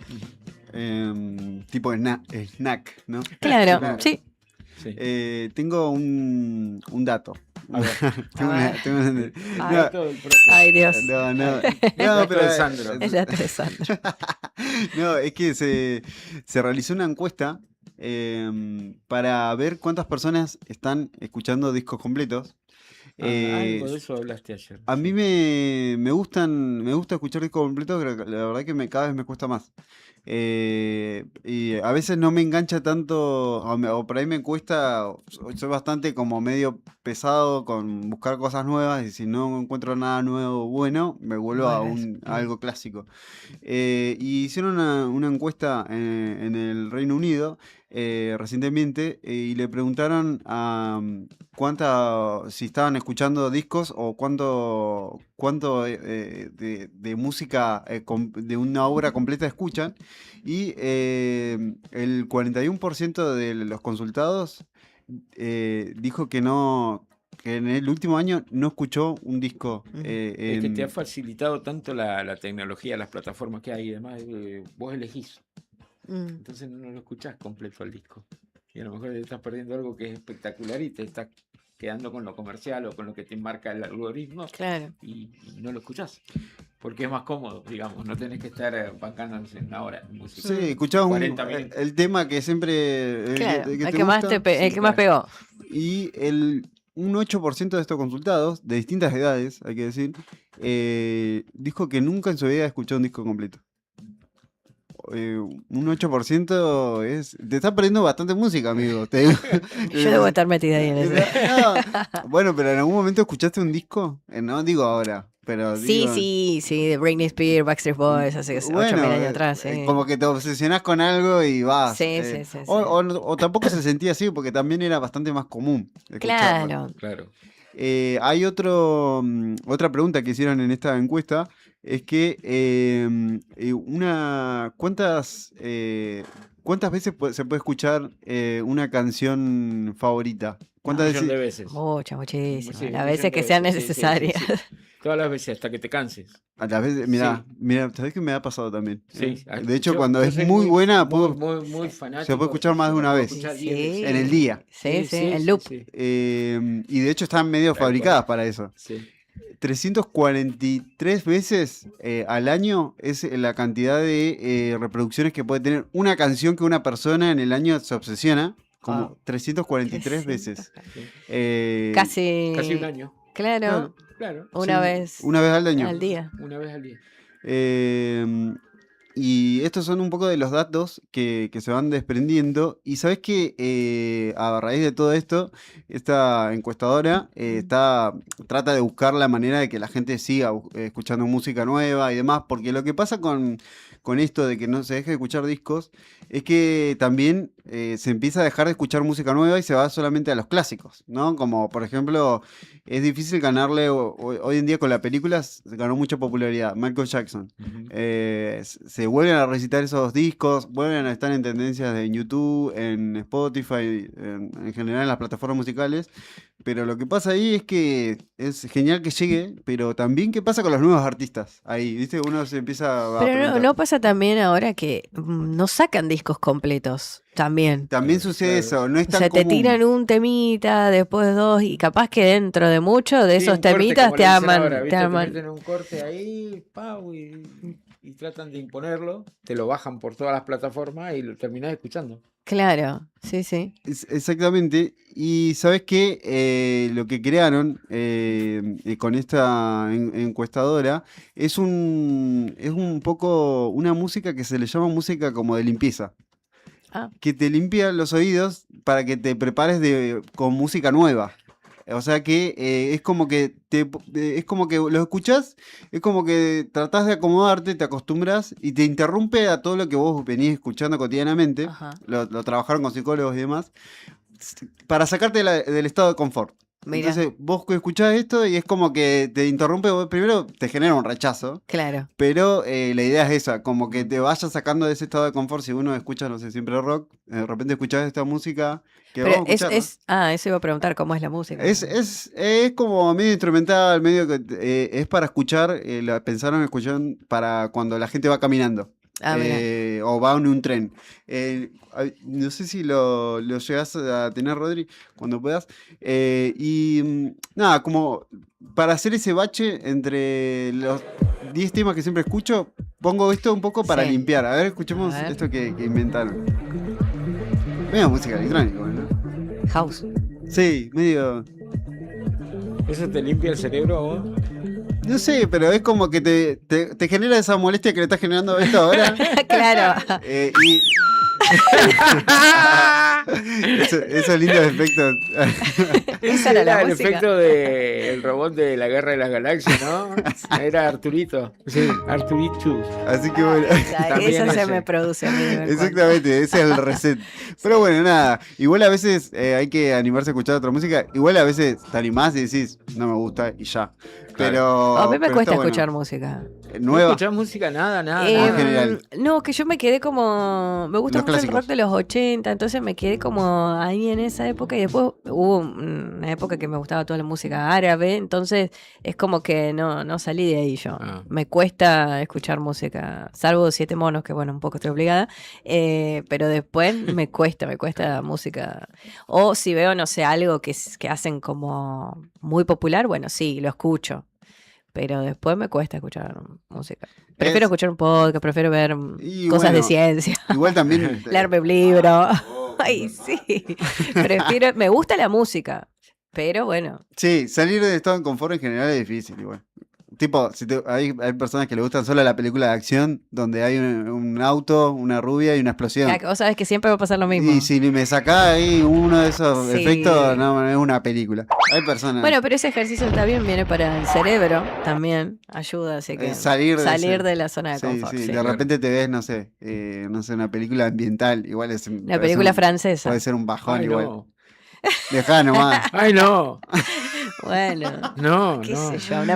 Tipo snack, ¿no? Claro, sí. Tengo un dato. A ver. Ay, Dios. No, Dato pero de Sandro. El dato de Sandro. no, es que se realizó una encuesta para ver cuántas personas están escuchando discos completos. Algo de eso hablaste ayer. A mí me gusta escuchar discos completos, pero la verdad que cada vez me cuesta más. Y a veces no me engancha tanto, o por ahí me cuesta, soy bastante como medio pesado con buscar cosas nuevas, y si no encuentro nada nuevo bueno, me vuelvo a algo clásico. Y hicieron una encuesta en el Reino Unido recientemente, y le preguntaron a si estaban escuchando discos o cuánto de música de una obra completa escuchan, y el 41% de los consultados dijo que en el último año no escuchó un disco. Es que te ha facilitado tanto la tecnología, las plataformas que hay y demás, vos elegís. Entonces no lo escuchás completo al disco. Y a lo mejor te estás perdiendo algo que es espectacular y te estás quedando con lo comercial o con lo que te marca el algoritmo. Claro. Y no lo escuchás. Porque es más cómodo, digamos. No tenés que estar bancándonos en una hora de música. Sí, escuchamos 40 minutos. el tema que siempre... Claro, que el te que más gusta. el que más pegó. Y un 8% de estos consultados, de distintas edades, hay que decir, dijo que nunca en su vida ha escuchado un disco completo. Un 8% es... Te estás perdiendo bastante música, amigo. Yo debo estar metida ahí en eso. No, bueno, pero en algún momento escuchaste un disco. No digo ahora, pero digo... Sí, de Britney Spears, Backstreet Boys, hace 8.000 años atrás. Sí. Como que te obsesionás con algo y vas. Sí. O tampoco se sentía así, porque también era bastante más común escucharlo. Claro. Hay otra pregunta que hicieron en esta encuesta, es que ¿cuántas veces se puede escuchar una canción favorita? ¿Cuántas Un millón de veces. Muchísimas. Sí, Las veces que sean necesarias. Sí. Todas las veces hasta que te canses. A las veces, mira, ¿sabés qué me ha pasado también? Sí. De hecho, Yo cuando es soy muy buena, muy fanático. se puede escuchar más de una vez. Sí. En el día. Sí, en loop. Y de hecho están medio fabricadas para eso. Sí. 343 veces al año es la cantidad de reproducciones que puede tener una canción que una persona en el año se obsesiona. Como 343 veces. Casi un año. Claro. Una vez al año. Al día. Una vez al día. Y estos son un poco de los datos que se van desprendiendo. Y sabes que a raíz de todo esto, esta encuestadora trata de buscar la manera de que la gente siga escuchando música nueva y demás. Porque lo que pasa con esto de que no se deje de escuchar discos es que también se empieza a dejar de escuchar música nueva y se va solamente a los clásicos, ¿no? Como por ejemplo, es difícil ganarle, hoy en día con la película ganó mucha popularidad, Michael Jackson. Se vuelven a recitar esos discos, vuelven a estar en tendencias en YouTube, en Spotify, en general en las plataformas musicales. Pero lo que pasa ahí es que es genial que llegue, pero también qué pasa con los nuevos artistas ahí, ¿viste? Uno se empieza a Pero preguntar. no pasa también ahora que no sacan discos completos también. También sucede eso, no es O tan sea, te común. tiran un temita, después dos, y capaz que dentro de mucho de Sí, esos un corte, temitas como te le dicen aman. ahora, Te ¿viste? aman. Te meten un corte ahí, pau, y tratan de imponerlo, te lo bajan por todas las plataformas y lo terminás escuchando. Claro, sí, sí. Exactamente. Y sabes qué, lo que crearon con esta encuestadora es un poco una música que se le llama música como de limpieza. Ah. Que te limpia los oídos para que te prepares con música nueva. O sea que es como que es como que lo escuchás, es como que tratás de acomodarte, te acostumbras y te interrumpe a todo lo que vos venís escuchando cotidianamente. Ajá. Lo trabajaron con psicólogos y demás, para sacarte del estado de confort. Mira. Entonces vos escuchás esto y es como que te interrumpe, primero te genera un rechazo. Claro. Pero la idea es esa, como que te vayas sacando de ese estado de confort. Si uno escucha, no sé, siempre rock, de repente escuchás esta música que Pero vamos a escuchar, ¿no? eso iba a preguntar, ¿cómo es la música? Es como medio instrumental, medio que es para escuchar, la pensaron escuchar para cuando la gente va caminando. Ah, mira. O va en un tren. No sé si lo llegas a tener, Rodri, cuando puedas. Nada, como para hacer ese bache entre los 10 temas que siempre escucho, pongo esto un poco para Sí. limpiar. A ver, escuchemos A ver. esto que inventaron. Medio música electrónica, ¿no? House. Sí, medio... ¿Eso te limpia el cerebro a vos? No sé, pero es como que te genera esa molestia que le estás generando esto ahora. Claro. Y... esos lindos efectos. Esa era la el música. efecto del robot de la Guerra de las Galaxias, ¿no? Era Arturito. Sí, Arturito. Así que bueno. También Eso se ese. me produce a mí. de vez en cuando. Exactamente, ese es el reset. Pero bueno, nada. Igual a veces hay que animarse a escuchar otra música. Igual a veces te animás y decís, no me gusta y ya. Pero. A mí me pero cuesta está bueno. escuchar música. ¿No Nueva. escuchás música? Nada. en general. No, que yo me quedé como... Me gusta Los mucho el clásicos. rock de los 80, entonces me quedé como ahí en esa época y después hubo una época que me gustaba toda la música árabe, entonces es como que no salí de ahí yo. Ah. Me cuesta escuchar música, salvo Siete Monos, que bueno, un poco estoy obligada, pero después me cuesta música. O si veo, no sé, algo que hacen como muy popular, bueno, sí, lo escucho. Pero después me cuesta escuchar música. Prefiero escuchar un podcast, prefiero ver Y cosas bueno, de ciencia. Igual también. Leerme un libro. Ay, sí. Me gusta la música. Pero bueno. Sí, salir del estado de confort en general es difícil, igual. Tipo, hay personas que le gustan solo la película de acción, donde hay un auto, una rubia y una explosión. Ya, vos sabés que siempre va a pasar lo mismo. Y si me sacás ahí uno de esos Sí. efectos, no es una película. Hay personas. Bueno, pero ese ejercicio está bien, viene para el cerebro también, ayuda, así que salir de la zona de Sí, confort. sí, sí. de repente te ves, no sé, una película ambiental, igual es Una puede película ser francesa. Puede ser un bajón Ay, igual. no. Dejá nomás. Ay, no. Bueno, No, qué no. sé yo, una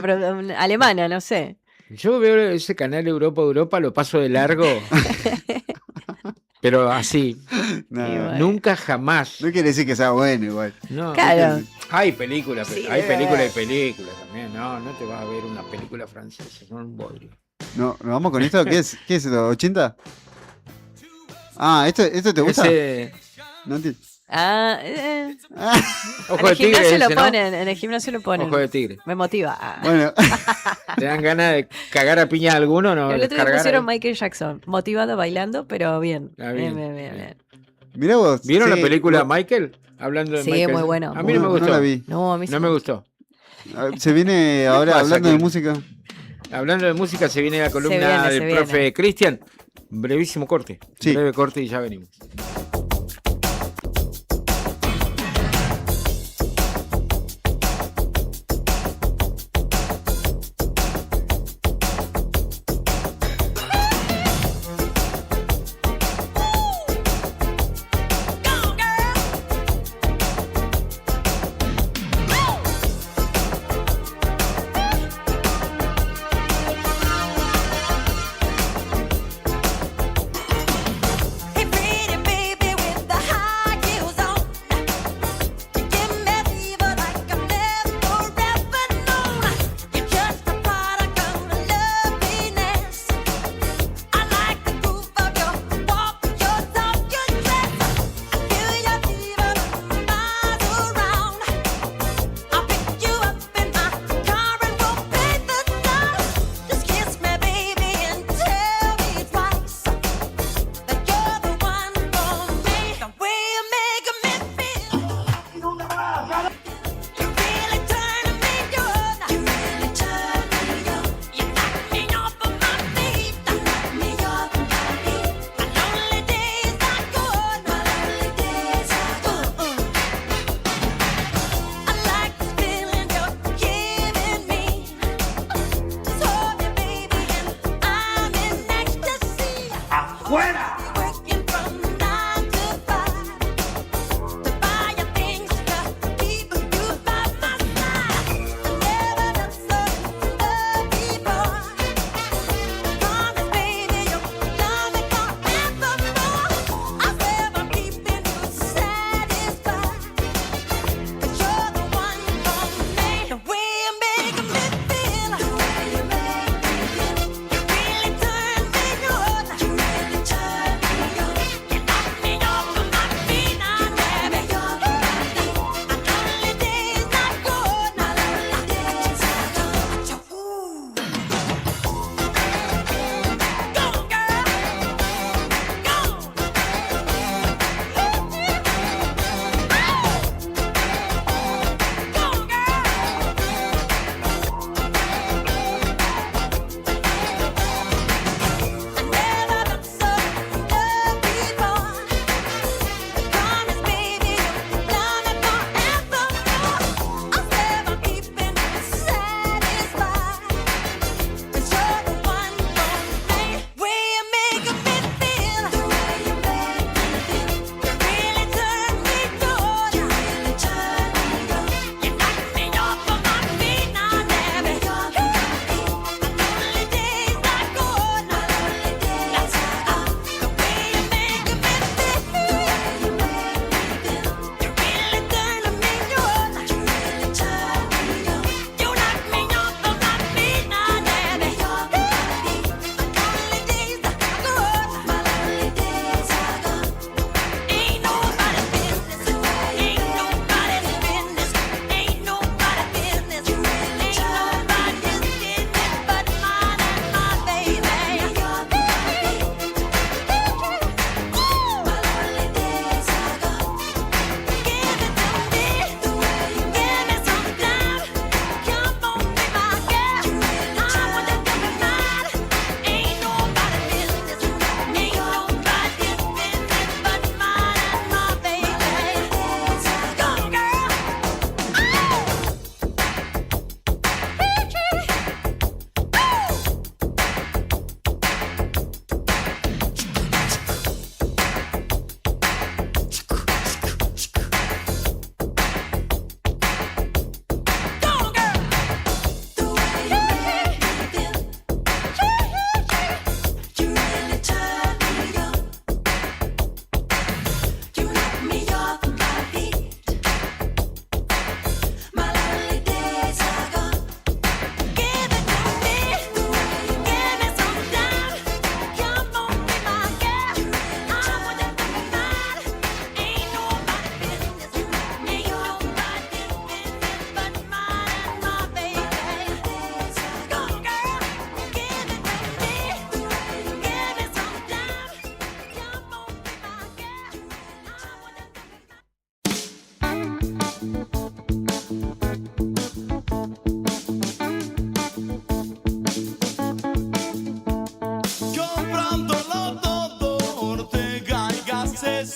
alemana, no sé. Yo veo ese canal Europa, lo paso de largo. Pero así. No, Y bueno. Nunca jamás. no quiere decir que sea bueno igual. No. Claro. Hay películas, Sí, hay debe películas y haber. películas también. No te vas a ver una película francesa, son un bodrio. No, ¿nos vamos con esto? ¿Qué es esto? ¿80? Ah, ¿esto te gusta? Ese... No entiendo. Ah, Ojo en de el tigre gimnasio ese, lo ¿no? ponen, en el gimnasio lo ponen. Ojo de tigre. Me motiva. Ah. Bueno, ¿Te dan ganas de cagar a piña a alguno? No, El otro día descargar pusieron ahí. Michael Jackson, motivado bailando, pero bien. Ah, bien. Bien. mirá vos. ¿Vieron sí, la película vos- Michael? Hablando de Sí, Michael. muy bueno. A mí no me gustó. No la vi. No, a mí sí No me gustó. Se viene ahora pasa hablando de aquí? música. Hablando de música, se viene la columna se del viene. profe Cristian. brevísimo corte. Sí. Breve corte y ya venimos. Hey, pretty baby.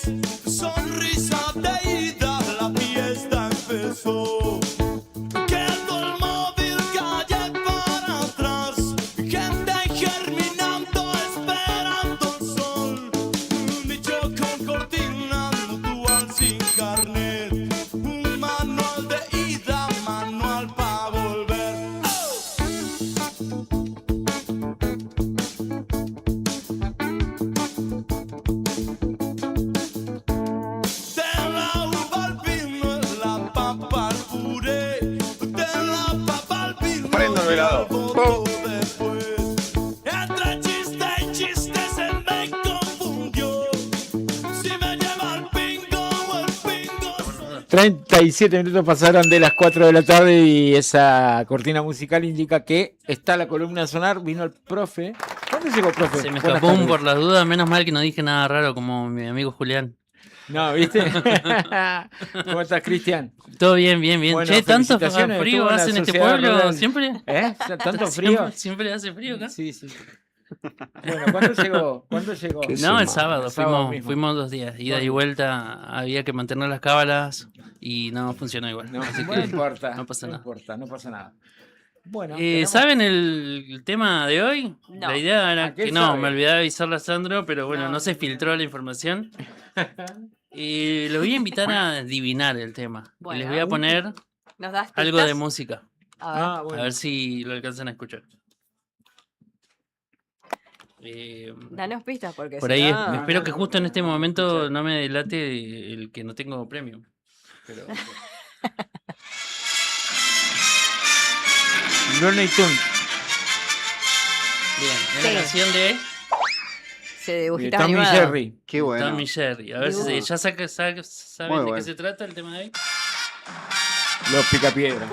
sonrisa de ida, la fiesta empezó. Quedó el móvil calle para atrás, gente germinando, esperando el sol. Un nicho con cortina, dual sin carnet, un manual de ida, manual para volver. De la uva al vino, de la papa al puré, de la papa al vino, Prendo el velador. todo después. Entre chiste y chiste se me confundió, si me lleva el pingo o el pingo. 37 minutos pasaron de las 4 de la tarde y esa cortina musical indica que está la columna a sonar. Vino el profe. ¿Cuándo llegó, profe? Se me Buenas escapó un tardes. por las dudas, menos mal que no dije nada raro como mi amigo Julián. No, ¿viste? ¿Cómo estás, Cristian? Todo bien, bien, bien. Bueno, Che, ¿tanto felicitaciones, frío estuvo en la hace en este Sociedad pueblo? Rural. ¿Siempre? ¿Eh? ¿Tanto frío? Siempre hace frío acá. Sí, sí. Bueno, ¿cuándo llegó? ¿Cuándo llegó? No, el sábado, mismo. fuimos 2 días, ida y Bueno. vuelta, había que mantener las cábalas y no funcionó igual. No, así no que importa. no pasa nada. importa, no pasa nada. Bueno, ¿Saben el tema de hoy? No. La idea ¿A era qué que no, sabe? me olvidé de avisarle a Sandro, pero bueno, no se filtró la información. Y lo voy a invitar a adivinar el tema. Y Bueno. les voy a poner ¿Nos das algo de pistas? música. A ver. A ver si lo alcanzan a escuchar. Danos pistas porque Por si ahí, no- espero que justo en este momento no me delate el que no tengo premio. Pero... Looney Tunes. Bien, es Sí. la canción de Se dibujitos Tommy animados. Jerry. Qué bueno. Tommy Jerry. A ver si Dibujo. ya saben Muy de bueno. qué se trata el tema de hoy. Los Picapiedras.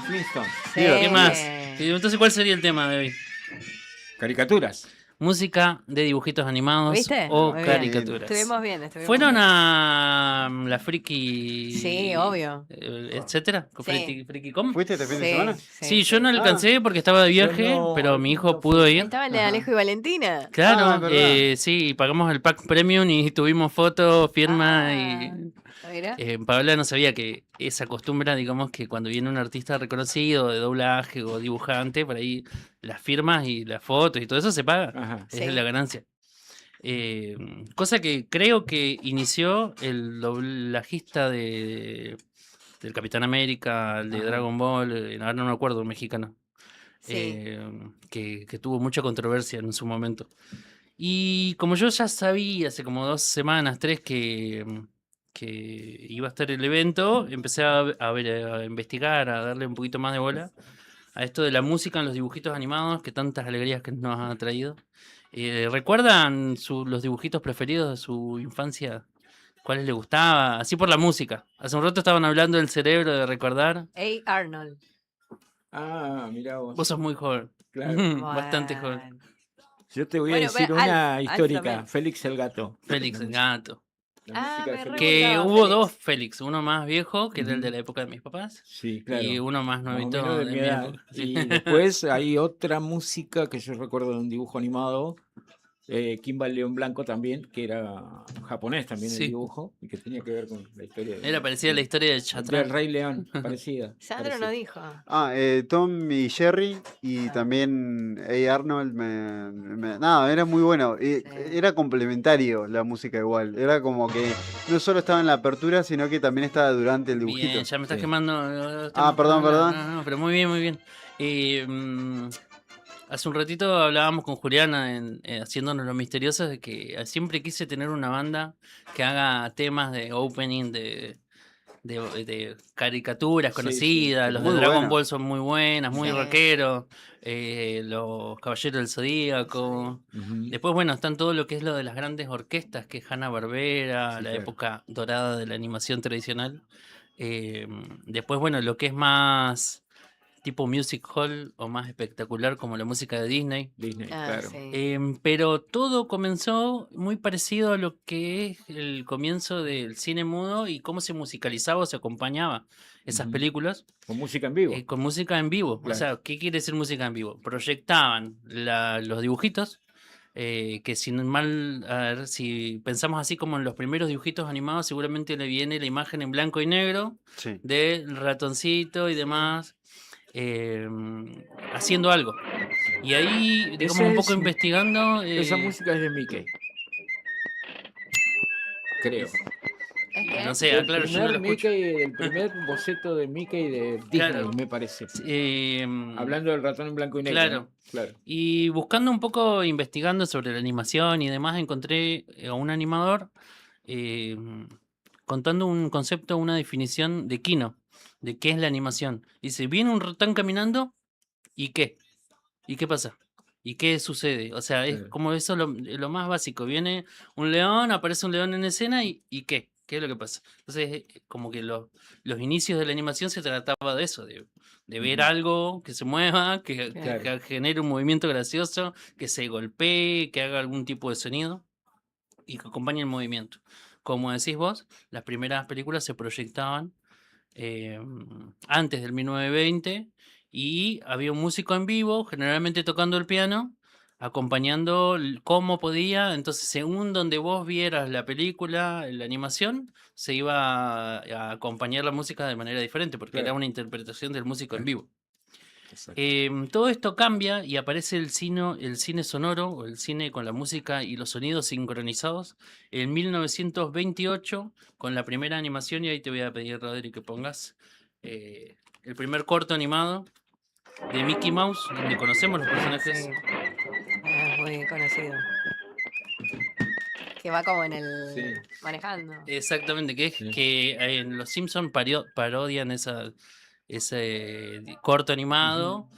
Flintstones. Sí. ¿Qué más? Entonces, ¿cuál sería el tema de hoy? Caricaturas. Música de dibujitos animados ¿Viste? o Muy bien. caricaturas. Estuvimos bien. ¿Fueron bien. a la Friki? Sí, obvio. Etcétera. Sí. ¿Friki.com? ¿Fuiste este fin de Sí, semana? Sí, yo no alcancé porque estaba de viaje, no- pero mi hijo pudo ir. Estaba el de Alejo y Valentina. Claro, Ah, es verdad. sí, pagamos el pack premium y tuvimos fotos, firma y Mira. Paola no sabía que esa costumbre, digamos, que cuando viene un artista reconocido de doblaje o dibujante, por ahí las firmas y las fotos y todo eso se paga. Ajá. Es Sí. la ganancia. Cosa que creo que inició el doblajista del Capitán América, el de Ajá. Dragon Ball, ahora no me acuerdo, un mexicano, Sí. que tuvo mucha controversia en su momento. Y como yo ya sabía hace como 2 semanas, 3, que iba a estar el evento, empecé a investigar, a darle un poquito más de bola a esto de la música en los dibujitos animados, que tantas alegrías que nos ha traído. ¿Recuerdan los dibujitos preferidos de su infancia? ¿Cuáles les gustaba? Así por la música. Hace un rato estaban hablando del cerebro, de recordar. A. Arnold. Ah, mirá vos. Vos sos muy joven. Claro. Bastante joven. Bueno. Yo te voy a Bueno, decir pero una Alf histórica. también. Félix el Gato. Félix el Gato. La Ah, música de me Félix. Que gustaba hubo Félix. 2 Félix, uno más viejo, que era el Ujú. de la época de mis papás, Sí, claro. y uno más Más o nuevito menos de de mi mi edad. época. Sí. Y después hay otra música que yo recuerdo de un dibujo animado, Kimball León Blanco también, que era japonés también Sí. el dibujo, y que tenía que ver con la historia Era parecida a la historia de del Chatrán. Rey León, parecida. Sandro no dijo. Tom y Jerry y también A. Arnold. Nada, era muy bueno. Era complementario la música igual. Era como que no solo estaba en la apertura, sino que también estaba durante el dibujito. Bien, ya me estás Sí. quemando. Perdón, perdón. No, pero muy bien, muy bien. Hace un ratito hablábamos con Juliana haciéndonos lo misteriosos de que siempre quise tener una banda que haga temas de opening de caricaturas Sí, conocidas. sí, Los muy de Dragon buena. Ball son muy buenas, muy Sí. rockeros. Los Caballeros del Zodíaco. Ujú. Después, bueno, están todo lo que es lo de las grandes orquestas, que es Hanna-Barbera, Sí, la claro. época dorada de la animación tradicional. Después, bueno, lo que es más tipo music hall o más espectacular como la música de Disney. Disney, Ah, claro. sí. Pero todo comenzó muy parecido a lo que es el comienzo del cine mudo y cómo se musicalizaba o se acompañaba esas Ujú. películas Con música en vivo. con música en vivo. O Claro. sea, ¿qué quiere decir música en vivo? Proyectaban los dibujitos que sin mal, a ver, si pensamos así como en los primeros dibujitos animados, seguramente le viene la imagen en blanco y negro Sí. del ratoncito y demás, haciendo algo. Y ahí, digamos, un poco investigando. Esa música es de Mickey. Creo. No sé, Del claro, yo no primer lo escucho. Mickey, el primer boceto de Mickey de Disney, Claro. me parece. Eh, Hablando del ratón en blanco y negro. Claro. ¿no? Claro. Y buscando un poco, investigando sobre la animación y demás, encontré a un animador eh, contando un concepto, una definición de Kino, de qué es la animación. Dice, viene un ratón caminando, ¿y qué? ¿Y qué pasa? ¿Y qué sucede? O sea, es Claro. como eso lo más básico. Viene un león, aparece un león en escena, ¿y qué? ¿Qué es lo que pasa? Entonces, como que los inicios de la animación se trataba de eso, de ver algo que se mueva, que Claro. genere un movimiento gracioso, que se golpee, que haga algún tipo de sonido y que acompañe el movimiento. Como decís vos, las primeras películas se proyectaban antes del 1920 y había un músico en vivo, generalmente tocando el piano, acompañando como podía. Entonces, según donde vos vieras la película, la animación, se iba a acompañar la música de manera diferente, porque era Claro. una interpretación del músico en vivo. Exacto. Todo esto cambia y aparece el cine sonoro, o el cine con la música y los sonidos sincronizados, en 1928, con la primera animación, y ahí te voy a pedir, Rodri, que pongas el primer corto animado de Mickey Mouse, donde conocemos los personajes. Sí. Muy conocido. Que va como en el... manejando. Exactamente, que es que en Los Simpsons parodian ese corto animado,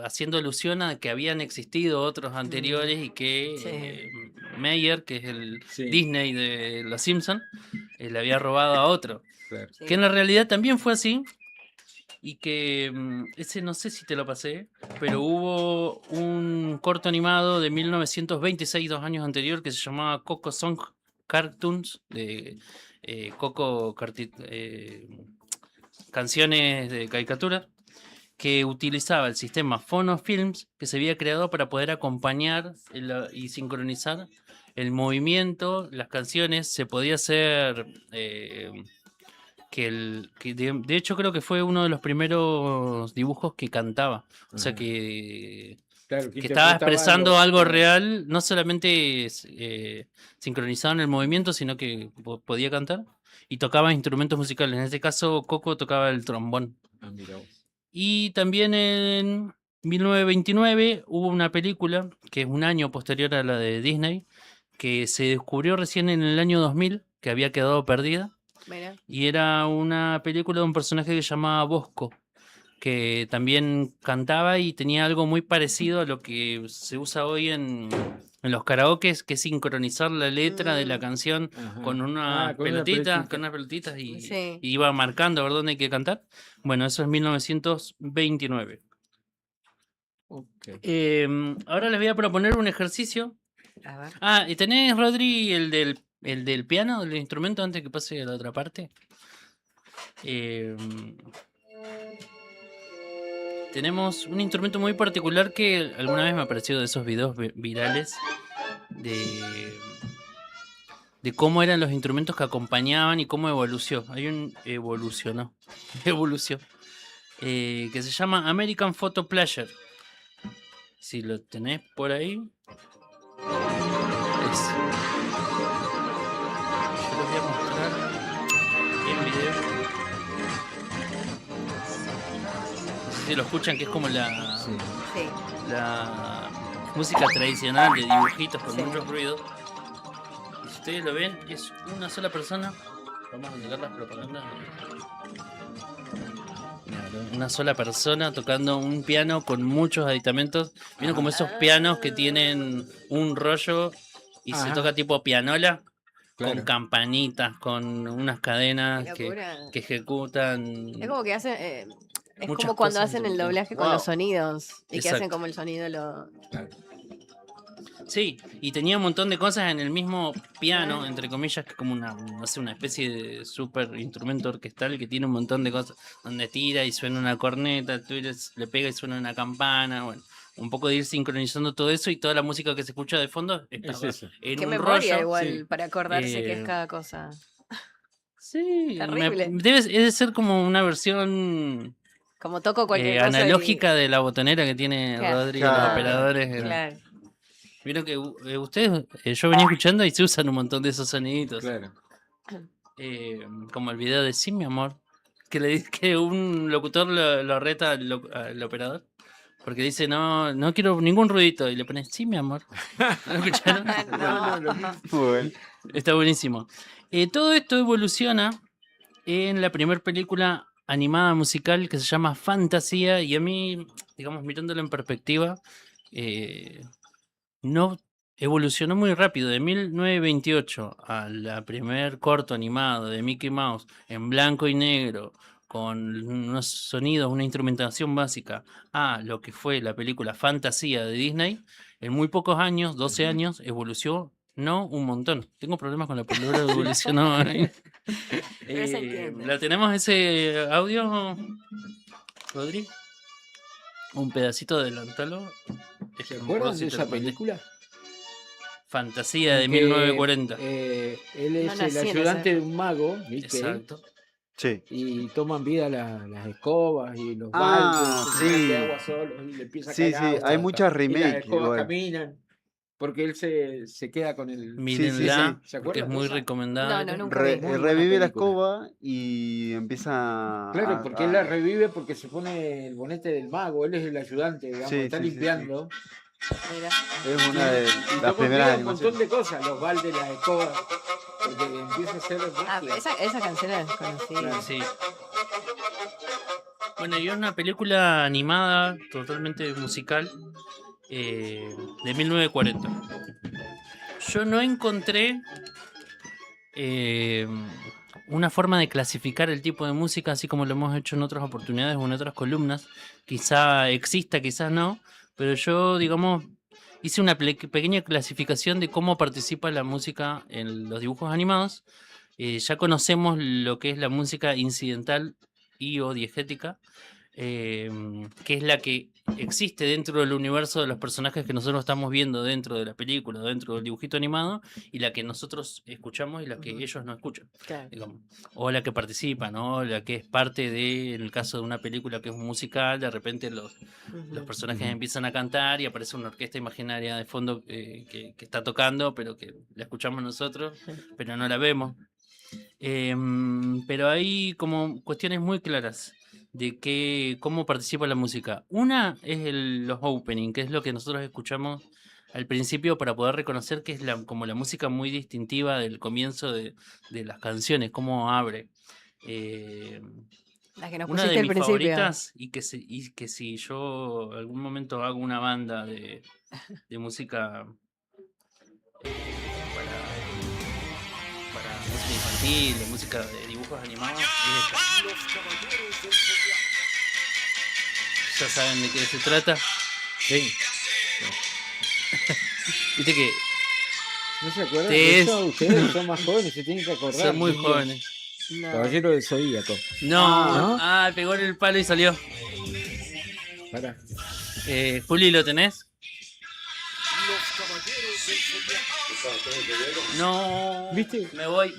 haciendo alusión a que habían existido otros anteriores y que Meyer, que es el Disney de Los Simpsons, le había robado a otro. Claro. Que en la realidad también fue así. Y que ese no sé si te lo pasé, pero hubo un corto animado de 1926, 2 años anterior, que se llamaba Coco Song Cartoons, de Coco canciones de caricatura, que utilizaba el sistema Phonofilms que se había creado para poder acompañar y sincronizar el movimiento, las canciones. Se podía hacer... de hecho creo que fue uno de los primeros dibujos que cantaba, o sea que Claro, estaba interpretaba expresando algo. algo real, no solamente sincronizado en el movimiento, sino que podía cantar y tocaba instrumentos musicales. En este caso Coco tocaba el trombón. Ah, mira vos. Y también en 1929 hubo una película que es un año posterior a la de Disney, que se descubrió recién en el año 2000, que había quedado perdida. Mira. Y era una película de un personaje que se llamaba Bosco, que también cantaba y tenía algo muy parecido a lo que se usa hoy en los karaokes, que es sincronizar la letra de la canción Ajá. con unas con una pelotitas, pelotita. y iba marcando a ver dónde hay que cantar. Bueno, eso es 1929. Ahora les voy a proponer un ejercicio. A ver. Ah, ¿y tenés, Rodri, el del piano, del instrumento, antes que pase a la otra parte? Tenemos un instrumento muy particular que alguna vez me ha parecido de esos videos virales de cómo eran los instrumentos que acompañaban y cómo evolucionó. Hay un evolucionó, que se llama American Photo Pleasure. Si lo tenés por ahí. Yo les voy a mostrar en video. No sé si lo escuchan, que es como la música tradicional de dibujitos con mucho ruido. Y si ustedes lo ven, es una sola persona. Vamos a negar las propagandas. Una sola persona tocando un piano con muchos aditamentos. ¿Vieron como esos pianos que tienen un rollo y se toca tipo pianola? Claro. Con campanitas, con unas cadenas Qué que locura. ejecutan. Es como que hacen... es muchas como cuando cosas hacen el interesantes. doblaje con Wow. los sonidos. Y que Exacto. hacen como el sonido lo... Sí, y tenía un montón de cosas en el mismo piano, entre comillas, que es como una, no sé, una especie de super instrumento orquestal que tiene un montón de cosas, donde tira y suena una corneta, tú le pega y suena una campana, bueno, un poco de ir sincronizando todo eso y toda la música que se escucha de fondo estaba eso. en Qué un memoria rollo. igual para acordarse qué es Eh, cada cosa. Sí, Terrible. debe ser como una versión Como toco cualquier cosa y- analógica de la botonera que tiene Claro. Rodrigo, los operadores. Claro. Vieron que ustedes, yo venía escuchando y se usan un montón de esos soniditos. Claro. Como el video de Sí, mi amor, que le dice que un locutor lo reta al operador. Porque dice, no quiero ningún ruidito. Y le pone, sí, mi amor. ¿No lo escucharon? Muy bueno. Está buenísimo. Todo esto evoluciona en la primera película animada musical que se llama Fantasía. Y a mí, digamos, mirándolo en perspectiva, no evolucionó muy rápido. De 1928 a la primer corto animado de Mickey Mouse en blanco y negro, con unos sonidos, una instrumentación básica, a lo que fue la película Fantasía de Disney, en muy pocos años, 12 años, evolucionó un montón. Tengo problemas con la palabra evolucionó. Pero se entiende. ¿La tenemos ese audio, Rodri? Un pedacito, adelántalo. ¿Se acuerdan de esa película? Fantasía de Que, 1940. Él No es nací el en ayudante esa de un mago, ¿viste? Exacto. Sí. Y toman vida las escobas y los Ah, baldes, se llenan sí. de agua solos y le empieza a Sí, caer sí, agua, hay muchas y las remakes escobas igual. caminan, porque él se queda con el... Mírenla, ¿Se porque es acuerdan de muy esa? recomendable. No, nunca vi. Muy buena Revive la película. escoba y empieza Claro, porque él la revive porque se pone el bonete del mago, él es el ayudante, digamos, Sí, está sí, sí, limpiando. Mira. Es una de Y las toma primeras vida un animaciones. montón de cosas, los baldes, las escobas, porque empieza a hacer Ah, magia. esa canción es conocida. Sí. Bueno, y es una película animada, totalmente musical, de 1940. Yo no encontré una forma de clasificar el tipo de música, así como lo hemos hecho en otras oportunidades o en otras columnas. Quizá exista, quizás no, pero yo, digamos, hice una pequeña clasificación de cómo participa la música en los dibujos animados. Ya conocemos lo que es la música incidental y o diegética, que es la que existe dentro del universo de los personajes que nosotros estamos viendo dentro de la película, dentro del dibujito animado, y la que nosotros escuchamos y la que ellos no escuchan, Claro. digamos. O la que participa, ¿no? La que es parte de, en el caso de una película que es un musical, de repente los personajes empiezan a cantar y aparece una orquesta imaginaria de fondo que está tocando, pero que la escuchamos nosotros, pero no la vemos. Pero hay como cuestiones muy claras de cómo participa la música. Una es los opening, que es lo que nosotros escuchamos al principio para poder reconocer que es como la música muy distintiva del comienzo de las canciones, cómo abre. La que nos Una de pusiste al mis principio. favoritas y que si yo algún momento hago una banda de música para música infantil, de música de dibujos animados, es esta. Ya saben de qué se trata. Sí. Viste que ¿No se acuerdan Te de es- eso? Ustedes son más jóvenes, se tienen que acordar. son muy niños. jóvenes. Caballero del Zodíaco. No, ¿No? pegó en el palo y salió. Pará. Juli, ¿lo tenés? No. ¿Viste?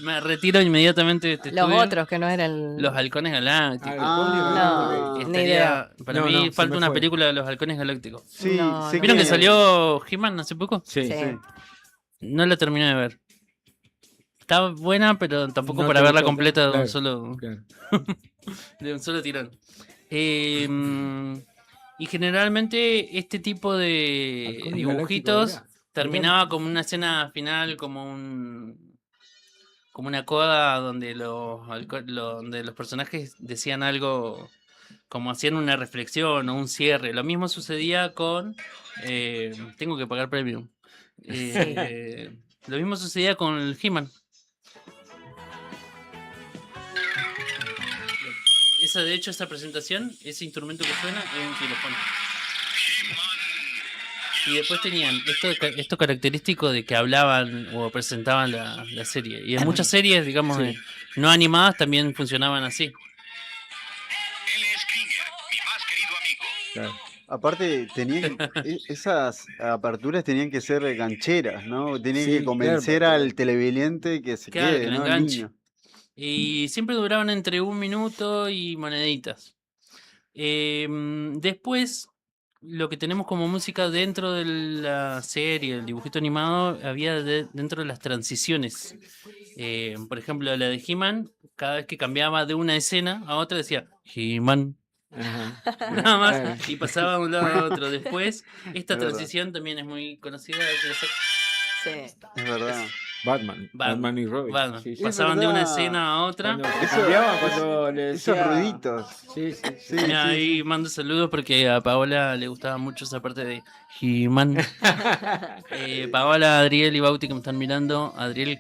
Me retiro inmediatamente de este Los estudio. otros que no eran. Los halcones galácticos. No, ni idea. Para No, mí no, se falta me una fue. película de los halcones galácticos. Sí, No, sé no. ¿Vieron que salió He-Man hace poco? Sí. Sí. No la terminé de ver. Está buena, pero tampoco No para te verla gustó, completa de un claro, solo claro. de un solo tirón. Y generalmente este tipo de Halcones dibujitos Galácticos era. terminaba como una escena final, como una coda donde donde los personajes decían algo, como hacían una reflexión o un cierre. Lo mismo sucedía con tengo que pagar premium. Lo mismo sucedía con el He-Man. De hecho, esa presentación, ese instrumento que suena es un xilofón. Y después tenían esto característico de que hablaban o presentaban la serie. Y en muchas series, digamos, Sí. no animadas, también funcionaban así. Claro. Aparte, esas aperturas tenían que ser gancheras, ¿no? Tenían Sí, que convencer claro. al televidente que se Claro, que quede, lo ¿no? El enganche. niño. Y siempre duraban entre 1 minuto y moneditas. Después, lo que tenemos como música dentro de la serie, el dibujito animado, había dentro de las transiciones. Por ejemplo, la de He-Man, cada vez que cambiaba de una escena a otra decía He-Man. Ajá. Nada más, Claro. y pasaba de un lado a otro. Después, esta Es verdad. transición también es muy conocida. Sí. Es verdad. Batman y Robin. Batman. Sí, sí. Pasaban de una verdad. escena a otra. Cuando cambiaban, cuando le Esos decía... ruiditos. Sí, sí, sí. Mira, ahí mando saludos porque a Paola le gustaba mucho esa parte de He-Man. Paola, Adriel y Bauti que me están mirando. Adriel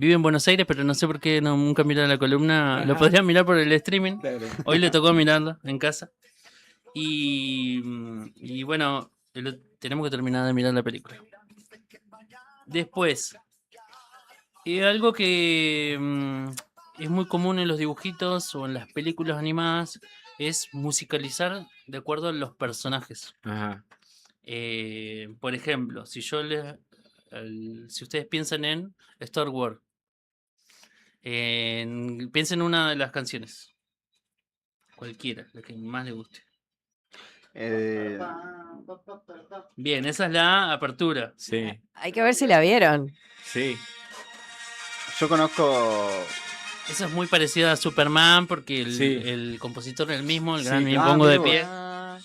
vive en Buenos Aires, pero no sé por qué nunca mira la columna. Lo Ajá. podrían mirar por el streaming. Claro. Hoy le tocó mirarla en casa. Y bueno, tenemos que terminar de mirar la película. Después, algo que es muy común en los dibujitos o en las películas animadas es musicalizar de acuerdo a los personajes. Ajá. Por ejemplo, si ustedes piensan en Star Wars, piensen en una de las canciones, cualquiera, la que más les guste. Bien, esa es la apertura. Sí, Hay que ver si la vieron. sí. Yo conozco. Esa es muy parecida a Superman porque Sí. el compositor es el mismo, el Sí, gran, me claro. pongo de mira pie, Ah,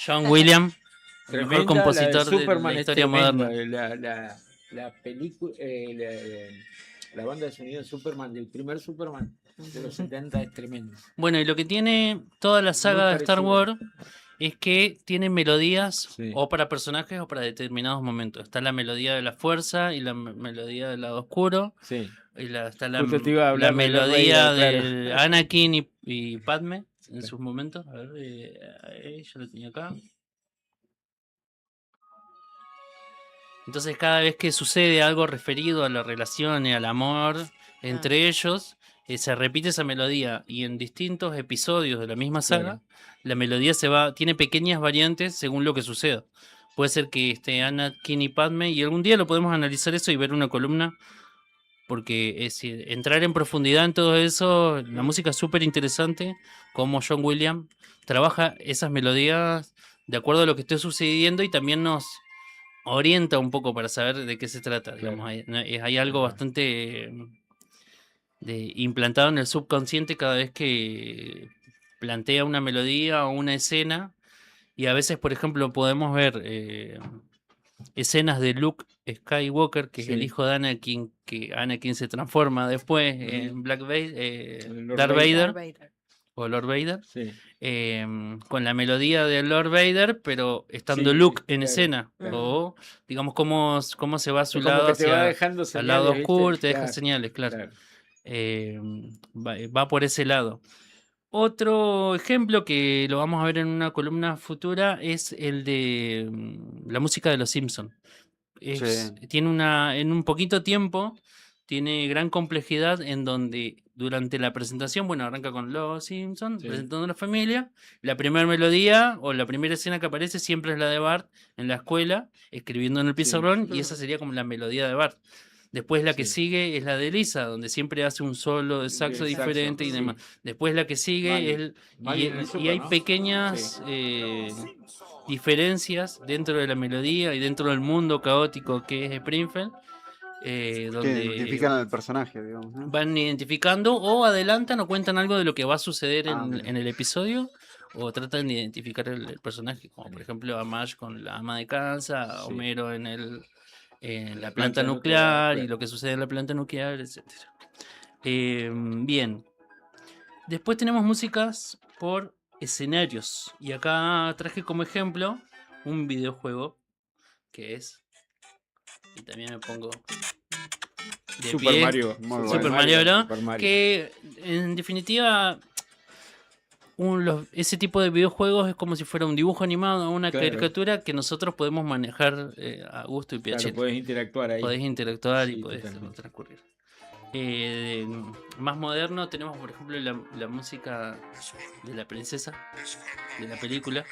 John Williams, el Tremenda, mejor compositor la de Superman la es historia tremenda, moderna. La película, la banda de sonido de Superman, del primer Superman de los 70 es tremenda. Bueno, y lo que tiene toda la saga de Star parecida. Wars es que tiene melodías Sí. o para personajes o para determinados momentos. Está la melodía de la fuerza y la melodía del lado oscuro. Sí. Y está la Justo te iba a hablar de Darth melodía Vader, de claro. Anakin y Padme en sus momentos. A ver, yo lo tenía acá. Entonces cada vez que sucede algo referido a la relación y al amor entre ellos, se repite esa melodía y en distintos episodios de la misma saga, la melodía tiene pequeñas variantes según lo que suceda. Puede ser que esté Anakin y Padme y algún día lo podemos analizar eso y ver una columna, porque entrar en profundidad en todo eso, la música es súper interesante, como John Williams trabaja esas melodías de acuerdo a lo que esté sucediendo y también nos orienta un poco para saber de qué se trata. Digamos, hay algo bastante implantado en el subconsciente cada vez que plantea una melodía o una escena. Y a veces, por ejemplo, podemos ver escenas de Luke Skywalker, que es el hijo de Anakin, que Anakin se transforma después en Darth Vader. O Lord Vader, con la melodía de Lord Vader, pero estando Luke en escena, o digamos cómo se va a su Como lado que te va hacia dejando al lado señales, ¿viste? oscuro, te deja Claro, señales, claro. Va por ese lado. Otro ejemplo que lo vamos a ver en una columna futura es el de la música de los Simpsons. Tiene en un poquito tiempo, tiene gran complejidad en donde durante la presentación, bueno, arranca con Los Simpsons, presentando a la familia. La primera melodía o la primera escena que aparece siempre es la de Bart en la escuela, escribiendo en el pizarrón, y esa sería como la melodía de Bart. Después la que sigue es la de Lisa, donde siempre hace un solo de saxo diferente y demás. Después la que sigue es y hay pequeñas diferencias dentro de la melodía y dentro del mundo caótico que es Springfield. Donde que identifican al personaje, digamos, ¿no? van identificando o adelantan o cuentan algo de lo que va a suceder en el episodio, o tratan de identificar el personaje, como por ejemplo a Marge con la ama de casa, a Homero en la planta nuclear y lo que sucede en la planta nuclear, etc. Bien. Después tenemos músicas por escenarios. Y acá traje como ejemplo un videojuego que es... Y también me pongo de Super pie. Mario. Super Mario, ¿no? Super Mario. Que en definitiva ese tipo de videojuegos es como si fuera un dibujo animado o una caricatura que nosotros podemos manejar a gusto y piacere. Claro, podés interactuar ahí. Podés interactuar y Sí, podés totalmente. transcurrir. Más moderno tenemos por ejemplo la música de la princesa de la película,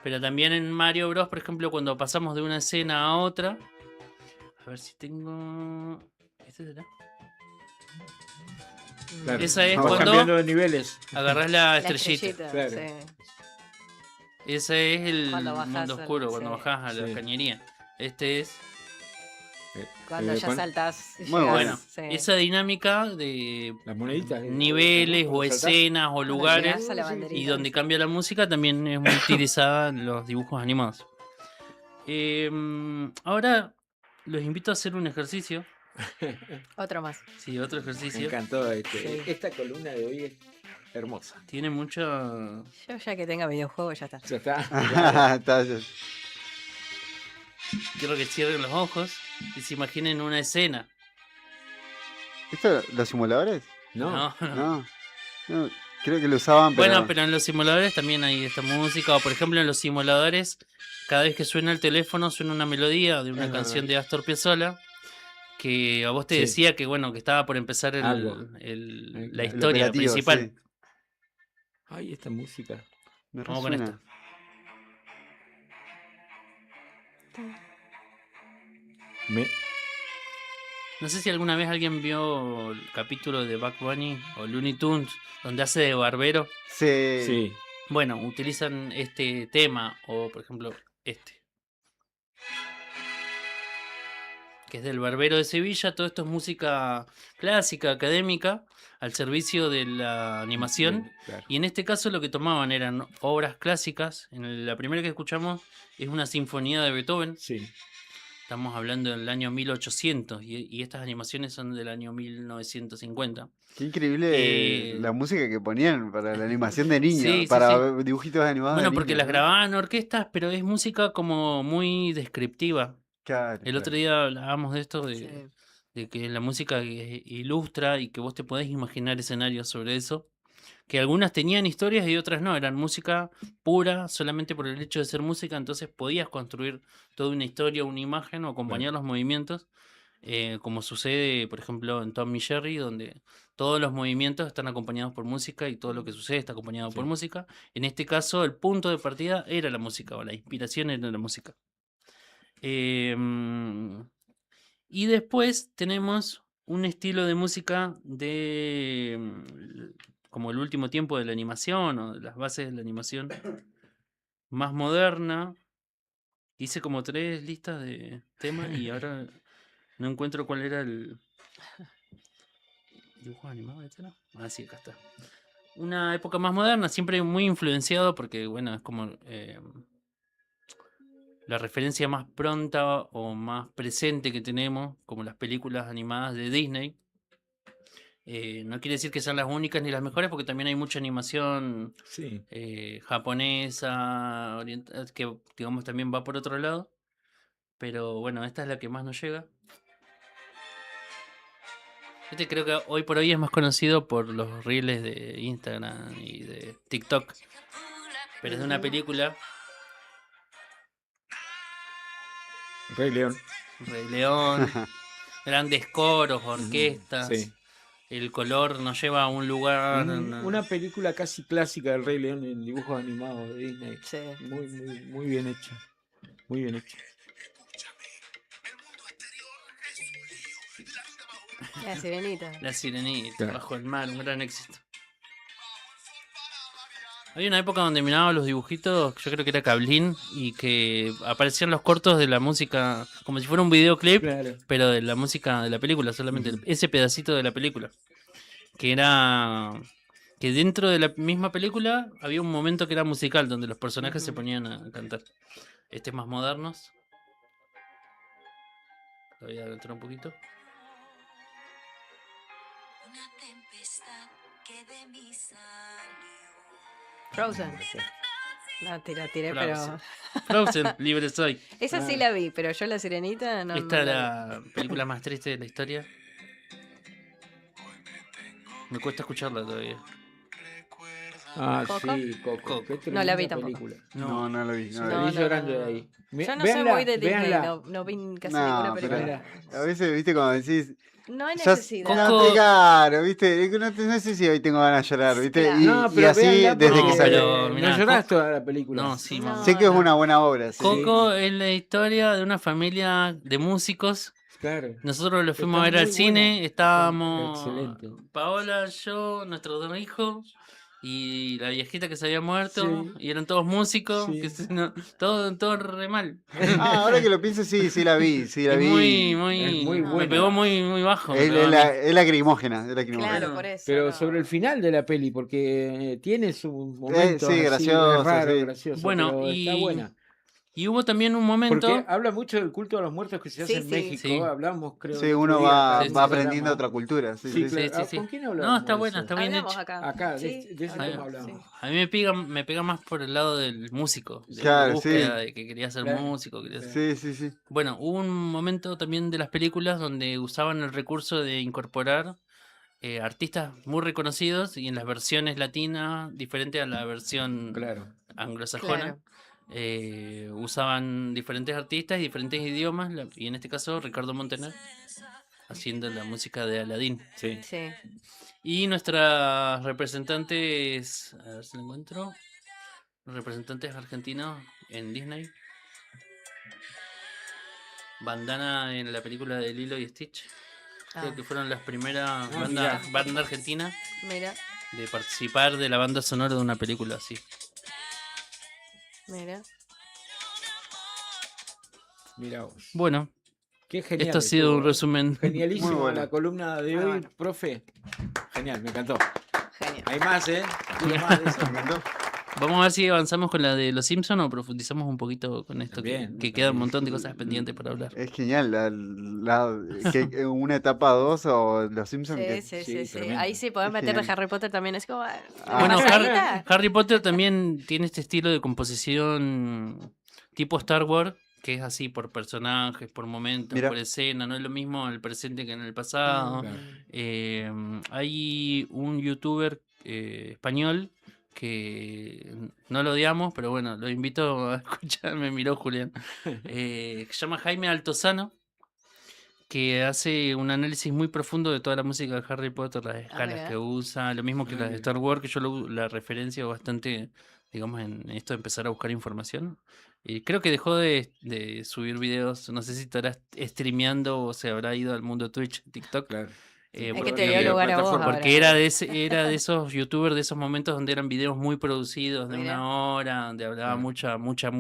Pero también en Mario Bros, por ejemplo, cuando pasamos de una escena a otra. A ver si tengo. ¿Este será? Claro. Esa es Vamos cuando cambiando de niveles. agarrás la La estrellita. Claro. sí. Ese es el Cuando bajás mundo al- oscuro, cuando sí. bajás a la Sí. cañería. Este es. Cuando ya saltás. Muy llegás, Bueno, sí. esa dinámica de Las moneditas. niveles o Cuando saltás. escenas o Cuando lugares llegás a la y banderita. donde cambia la música también es muy utilizada en los dibujos animados. Ahora los invito a hacer un ejercicio. Otro más. Sí, otro Me ejercicio. encantó Sí. esta columna de hoy es hermosa. Tiene mucho. Yo ya que tenga videojuegos ya está. Ya está. Está- Quiero que cierren los ojos y se imaginen una escena. ¿Esto, los simuladores? No. No. No, creo que lo usaban, pero... Bueno, pero en los simuladores también hay esta música. O por ejemplo, en los simuladores, cada vez que suena el teléfono, suena una melodía de una Es canción verdad. de Astor Piazzolla. Que a vos te Sí. decía que bueno, que estaba por empezar Algo. la El historia operativo, principal. sí. Ay, esta música. Me Vamos con resuena. esto. No sé si alguna vez alguien vio el capítulo de Bugs Bunny o Looney Tunes donde hace de barbero. Sí. Sí. Bueno, utilizan este tema o por ejemplo este. Que es del Barbero de Sevilla. Todo esto es música clásica, académica, al servicio de la animación. Claro. Y en este caso lo que tomaban eran obras clásicas. La primera que escuchamos es una sinfonía de Beethoven. Sí. Estamos hablando del año 1800 y estas animaciones son del año 1950. Qué increíble la música que ponían para la animación de niños, Sí, sí, para sí. dibujitos animados Bueno, de porque niños, las ¿no? grababan orquestas, pero es música como muy descriptiva. Claro, El otro día hablábamos de esto, de que la música ilustra y que vos te podés imaginar escenarios sobre eso. Que algunas tenían historias y otras no, eran música pura solamente por el hecho de ser música, entonces podías construir toda una historia, una imagen o acompañar los movimientos, como sucede, por ejemplo, en Tom y Jerry, donde todos los movimientos están acompañados por música y todo lo que sucede está acompañado por música. En este caso, el punto de partida era la música, o la inspiración era la música. Y después tenemos un estilo de música de como el último tiempo de la animación o de las bases de la animación más moderna. Hice como 3 listas de temas y ahora no encuentro cuál era el dibujo animado. ¿Este no? Ah, sí, acá está. Una época más moderna, siempre muy influenciado porque, bueno, es como la referencia más pronta o más presente que tenemos, como las películas animadas de Disney. No quiere decir que sean las únicas ni las mejores, porque también hay mucha animación japonesa, oriental, que digamos también va por otro lado. Pero bueno, esta es la que más nos llega. Este creo que hoy por hoy es más conocido por los reels de Instagram y de TikTok. Pero es de una película. Rey León. Rey León. Grandes coros, orquestas. Sí. El color nos lleva a un lugar. Una película casi clásica del Rey León en dibujos animados de Disney. Sí. Muy bien hecha. Muy bien hecha. La sirenita. La Sirenita, Claro. Bajo el mar, un gran éxito. Había una época donde miraba los dibujitos, yo creo que era Cablín, y que aparecían los cortos de la música, como si fuera un videoclip, pero de la música de la película, solamente ese pedacito de la película. Que era que dentro de la misma película había un momento que era musical, donde los personajes se ponían a cantar. Este es más modernos. Lo voy a adelantar un poquito. Frozen. No, tiré, pero. Frozen. Frozen, libre soy. Esa sí la vi, pero yo la sirenita no. Esta no es la la película más triste de la historia. Me cuesta escucharla todavía. Ah, ¿Coco? sí, Coco. Qué No la vi tremenda tampoco. película. No, no lo vi. No, Salí llorando de ahí. Yo no soy muy de Disney, no vi casi No, ninguna película. pero a veces, viste, cuando decís, No hay Ya- necesidad. No, claro, ¿viste? Es que no sé si hoy tengo ganas de llorar, ¿viste? Claro. Y, No, y pero así véanla desde porque que salió. pero mirá, no llorás toda la película. No, sí, mamá. Sé que es una buena obra. Sí. Coco es la historia de una familia de músicos. Claro. Nosotros lo fuimos Está a ver al muy cine, buena. estábamos Excelente. Paola, yo, nuestros dos hijos y la viejita que se había muerto Sí. y eran todos músicos, Sí. todo re mal. Ah, ahora que lo pienso, sí la vi. Es muy, buena. me pegó muy bajo. me Es, pegó a mí. es lacrimógena. Es lacrimógena. Claro, por eso. Pero no. sobre el final de la peli, porque tiene su momento sí, así, gracioso, raro, sí. gracioso, Bueno, pero y, está buena. y hubo también un momento. Porque habla mucho del culto a los muertos que se hace Sí, en sí. México. Sí. Hablamos, creo. Sí, el otro uno día, va, acá, va en aprendiendo programa. otra cultura. Sí, Sí, sí, claro. sí, Ah, sí. ¿Con quién hablamos? No, está de buena, eso? está bien Hablamos hecha. acá. Acá, Sí, de ese Ahí tema va. hablamos. A mí me pega más por el lado del músico, de Claro, la búsqueda sí. de que quería ser Claro. músico. Quería ser... Sí. Bueno, hubo un momento también de las películas donde usaban el recurso de incorporar artistas muy reconocidos y en las versiones latinas, diferente a la versión Claro. anglosajona. Usaban diferentes artistas y diferentes idiomas, y en este caso Ricardo Montaner haciendo la música de Aladdin. Sí. Sí. Y nuestras representantes, a ver si lo encuentro, representantes argentinos en Disney. Bandana en la película de Lilo y Stitch. Creo Ah. que fueron las primeras mirá. banda argentina Mira, de participar de la banda sonora de una película así. mira. Mirá vos. Bueno, Qué genial. esto ha sido estuvo. un resumen. Genialísimo Muy bueno. la columna de Muy hoy, bueno. profe. Genial, me encantó. Genial. Hay más, ¿eh? Quiero más de eso, me encantó. Vamos a ver si avanzamos con la de Los Simpsons o profundizamos un poquito con esto, También, que queda un montón de cosas pendientes por hablar. Es genial. Que una etapa 2 o Los Simpsons. Sí. tremendo. Ahí sí podés Es meterle genial. Harry Potter también. Es como. Bueno, ¿pasadita? Harry Potter también tiene este estilo de composición tipo Star Wars, que es así por personajes, por momentos, Mira. por escena, no es lo mismo en el presente que en el pasado. Claro. Hay un youtuber español que no lo odiamos, pero bueno, lo invito a escuchar, me miró Julián, que se llama Jaime Altozano, que hace un análisis muy profundo de toda la música de Harry Potter, las escalas mirá. que usa, lo mismo que las de Star Wars, que yo la referencio bastante, digamos, en esto de empezar a buscar información. Y creo que dejó de subir videos, no sé si estará streameando o se habrá ido al mundo Twitch, TikTok. Claro. Es que porque- te dio lugar a vos ahora. porque era de esos youtubers de esos momentos donde eran videos muy producidos de Mirá. una hora, donde hablaba Claro. mucha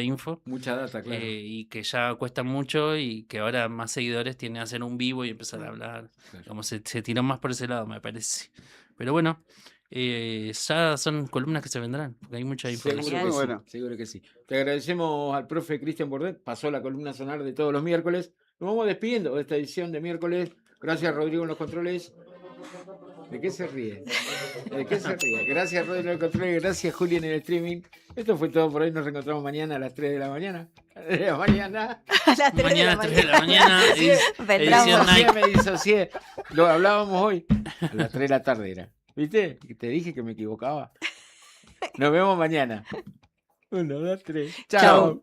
info. Mucha data, claro. Y que ya cuesta mucho y que ahora más seguidores tiene a hacer un vivo y empezar a hablar. Claro. Como se tiró más por ese lado, me parece. Pero bueno, ya son columnas que se vendrán, porque hay mucha Seguro información. que, Muy sí, bueno. seguro que sí. Te agradecemos al profe Cristian Bordet. Pasó la columna sonar de todos los miércoles. Nos vamos despidiendo de esta edición de miércoles. Gracias, Rodrigo, en los controles. ¿De qué se ríe? ¿De qué se ríe? Gracias, Rodrigo, en los controles. Gracias, Juli, en el streaming. Esto fue todo por hoy. Nos reencontramos mañana a las 3 de la mañana. De la mañana. A las 3 de la Mañana 3 de la mañana. mañana, Vendrá edición vos. Nike. Me disocié. Lo hablábamos hoy. A las 3 de la tarde era. ¿Viste? Te dije que me equivocaba. Nos vemos mañana. 1, 2, 3. Chao.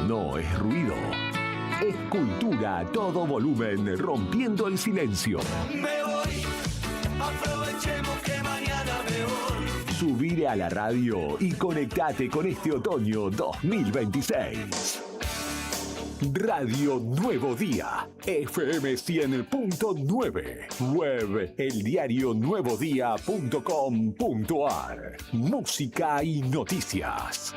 No es ruido. Es cultura a todo volumen, rompiendo el silencio. Me voy, aprovechemos que mañana me voy. Subile a la radio y conectate con este otoño 2026. Radio Nuevo Día, FM 100.9, web eldiarionuevodía.com.ar, música y noticias.